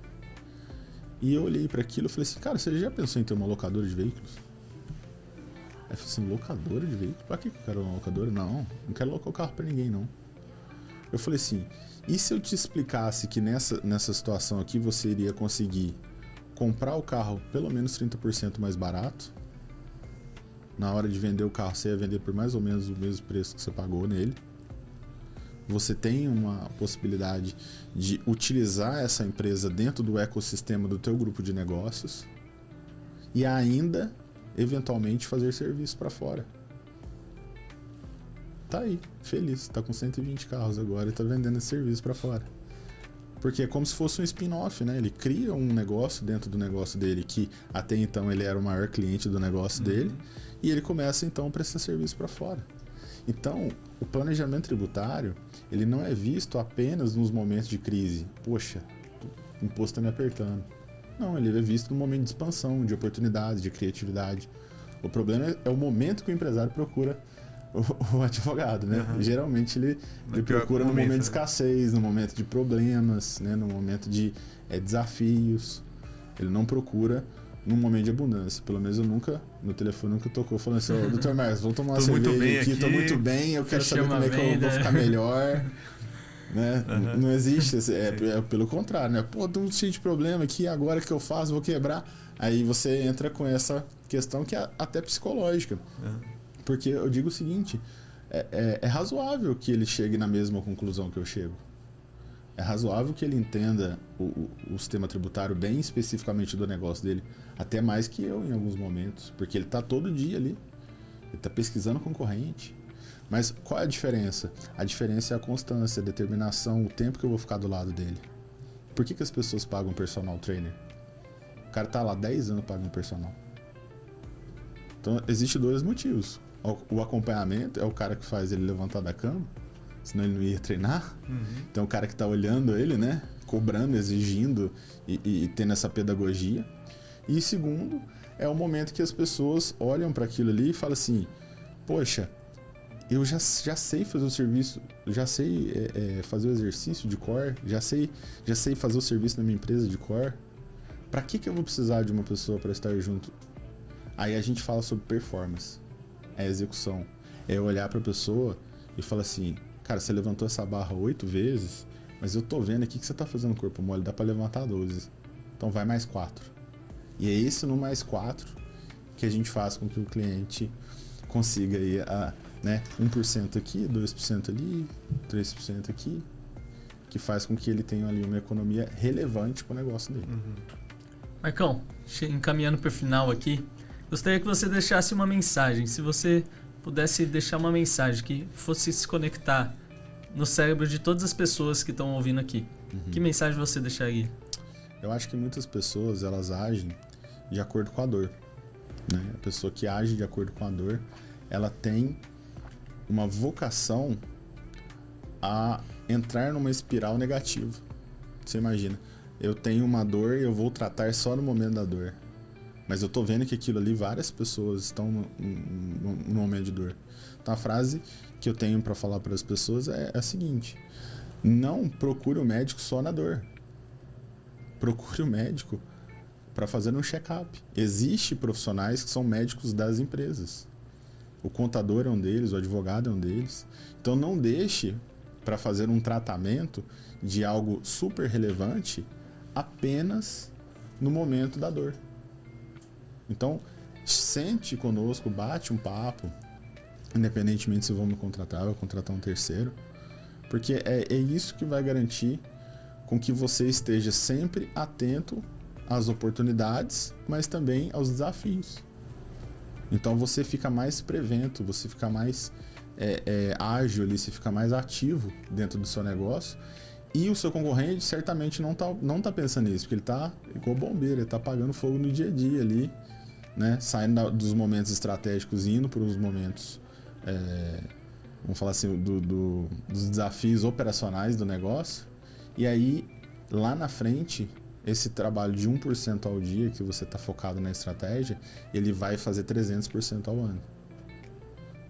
E eu olhei para aquilo e falei assim, cara, você já pensou em ter uma locadora de veículos? Aí eu falei assim, locadora de veículos? Pra que eu quero uma locadora? Não quero alocar o carro para ninguém, não. Eu falei assim, e se eu te explicasse que nessa situação aqui você iria conseguir comprar o carro pelo menos 30% mais barato? Na hora de vender o carro, você ia vender por mais ou menos o mesmo preço que você pagou nele. Você tem uma possibilidade de utilizar essa empresa dentro do ecossistema do teu grupo de negócios e ainda, eventualmente, fazer serviço para fora. Tá aí, feliz, tá com 120 carros agora e tá vendendo esse serviço para fora. Porque é como se fosse um spin-off, né? Ele cria um negócio dentro do negócio dele que até então ele era o maior cliente do negócio dele e ele começa então a prestar serviço para fora. Então, o planejamento tributário, ele não é visto apenas nos momentos de crise. Poxa, o imposto está me apertando. Não, ele é visto no momento de expansão, de oportunidade, de criatividade. O problema é o momento que o empresário procura o advogado, né? Geralmente ele procura no momento de escassez, no momento de problemas, né? No momento de desafios. Ele não procura num momento de abundância. Pelo menos eu nunca, no telefone nunca tocou falando assim, doutor Marcos, vamos tomar uma cerveja aqui, tô muito bem, eu quero saber como é que eu vou ficar melhor. Né? Não existe, pelo contrário, né? Pô, tô cheio de problema aqui, agora que eu faço, vou quebrar. Aí você entra com essa questão que é até psicológica. Porque eu digo o seguinte, é razoável que ele chegue na mesma conclusão que eu chego. É razoável que ele entenda o sistema tributário bem especificamente do negócio dele, até mais que eu em alguns momentos, porque ele está todo dia ali, ele está pesquisando concorrente. Mas qual é a diferença? A diferença é a constância, a determinação, o tempo que eu vou ficar do lado dele. Por que as pessoas pagam personal trainer? O cara está lá 10 anos pagando personal. Então, existem dois motivos. O acompanhamento é o cara que faz ele levantar da cama, senão ele não ia treinar. Então, o cara que está olhando ele, né? Cobrando, exigindo e tendo essa pedagogia. E segundo, é o momento que as pessoas olham para aquilo ali e falam assim, poxa, eu já sei fazer o serviço, já sei fazer o exercício de core, já sei fazer o serviço na minha empresa de core. Para que eu vou precisar de uma pessoa para estar junto? Aí a gente fala sobre performance, é execução. É olhar para a pessoa e falar assim, cara, você levantou essa barra 8 vezes, mas eu tô vendo aqui que você tá fazendo corpo mole, dá para levantar 12. Então vai mais 4. E é esse no mais 4 que a gente faz com que o cliente consiga aí 1% aqui, 2% ali, 3% aqui, que faz com que ele tenha ali uma economia relevante para o negócio dele. Marcão, encaminhando para o final aqui, gostaria que você deixasse uma mensagem. Se você pudesse deixar uma mensagem que fosse se conectar no cérebro de todas as pessoas que estão ouvindo aqui, que mensagem você deixaria? Eu acho que muitas pessoas, elas agem de acordo com a dor, né? A pessoa que age de acordo com a dor, ela tem uma vocação a entrar numa espiral negativa. Você imagina, eu tenho uma dor e eu vou tratar só no momento da dor. Mas eu tô vendo que aquilo ali, várias pessoas estão no momento de dor. Então a frase que eu tenho para falar para as pessoas é a seguinte: não procure o médico só na dor. Procure o médico para fazer um check-up. Existem profissionais que são médicos das empresas. O contador é um deles, o advogado é um deles. Então não deixe para fazer um tratamento de algo super relevante apenas no momento da dor. Então, sente conosco, bate um papo, independentemente se vão me contratar ou contratar um terceiro, porque é isso que vai garantir com que você esteja sempre atento às oportunidades, mas também aos desafios. Então você fica mais prevento, você fica mais ágil ali, você fica mais ativo dentro do seu negócio, e o seu concorrente certamente não tá pensando nisso, porque ele tá igual bombeiro, ele tá apagando fogo no dia a dia ali, né? Saindo dos momentos estratégicos e indo para os momentos, vamos falar assim, dos desafios operacionais do negócio. E aí, lá na frente, esse trabalho de 1% ao dia que você está focado na estratégia, ele vai fazer 300% ao ano.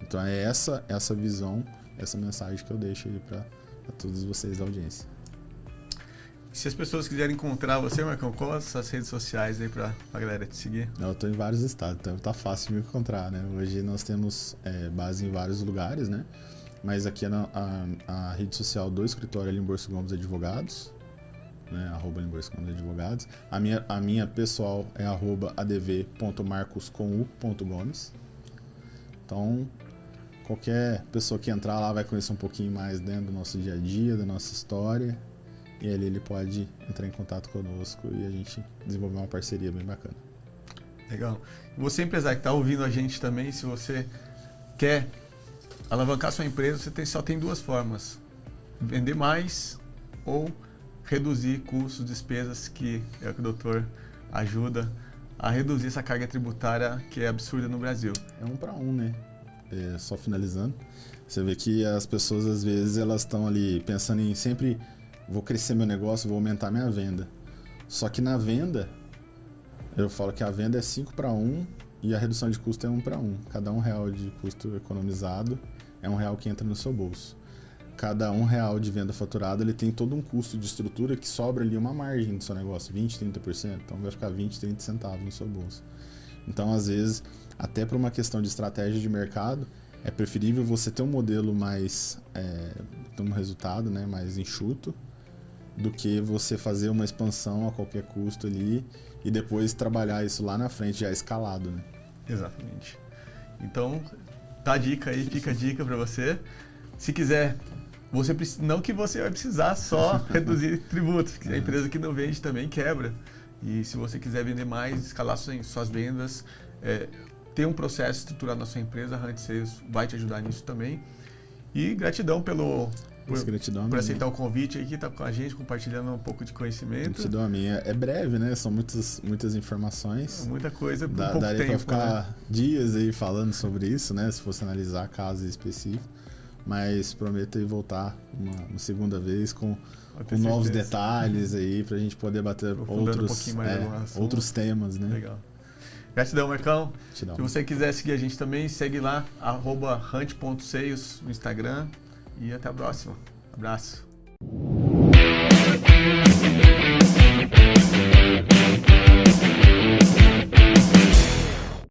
Então é essa visão, essa mensagem que eu deixo aí para todos vocês da audiência. Se as pessoas quiserem encontrar você, Marcão, quais as redes sociais aí para a galera te seguir? Eu estou em vários estados, então tá fácil de me encontrar, né? Hoje nós temos base em vários lugares, né? Mas aqui a rede social do escritório é Limborso Gomes Advogados, né? @LimborsoGomesAdvogados. A minha pessoal é @adv.marcos.gomes. Então, qualquer pessoa que entrar lá vai conhecer um pouquinho mais, né, do nosso dia a dia, da nossa história. E ali ele pode entrar em contato conosco e a gente desenvolver uma parceria bem bacana. Legal. E você, empresário que está ouvindo a gente também, se você quer alavancar sua empresa, você só tem duas formas: vender mais ou reduzir custos, despesas, que é o que o doutor ajuda a reduzir essa carga tributária que é absurda no Brasil. É 1 para 1, né? Só finalizando, você vê que as pessoas às vezes elas estão ali pensando em sempre vou crescer meu negócio, vou aumentar minha venda. Só que na venda, eu falo que a venda é 5 para 1 e a redução de custo é 1 para 1. Cada R$1 de custo economizado é R$1 que entra no seu bolso. Cada R$1 de venda faturada, ele tem todo um custo de estrutura que sobra ali uma margem do seu negócio, 20%, 30%. Então vai ficar 20, 30 centavos no seu bolso. Então, às vezes, até por uma questão de estratégia de mercado, é preferível você ter um modelo mais, ter um resultado, né, mais enxuto, do que você fazer uma expansão a qualquer custo ali e depois trabalhar isso lá na frente já escalado, né? Exatamente. Então, tá a dica aí, fica a dica para você. Se quiser, não que você vai precisar só reduzir tributos, porque a empresa que não vende também quebra. E se você quiser vender mais, escalar suas vendas, ter um processo estruturado na sua empresa, a Hunt Sales vai te ajudar nisso também. E gratidão por aceitar o convite aí, que tá com a gente, compartilhando um pouco de conhecimento. Gratidão a minha. É breve, né? São muitas informações. Muita coisa por pouco daria tempo. Pra ficar né? dias aí falando sobre isso, né? Se fosse analisar casos específicos. Mas prometo aí voltar uma segunda vez com novos detalhes aí, pra gente poder bater outros temas, né? Legal. Gratidão, Marcão. Gratidão. Se você quiser seguir a gente também, segue lá, @hunt.sales no Instagram. E até a próxima. Abraço.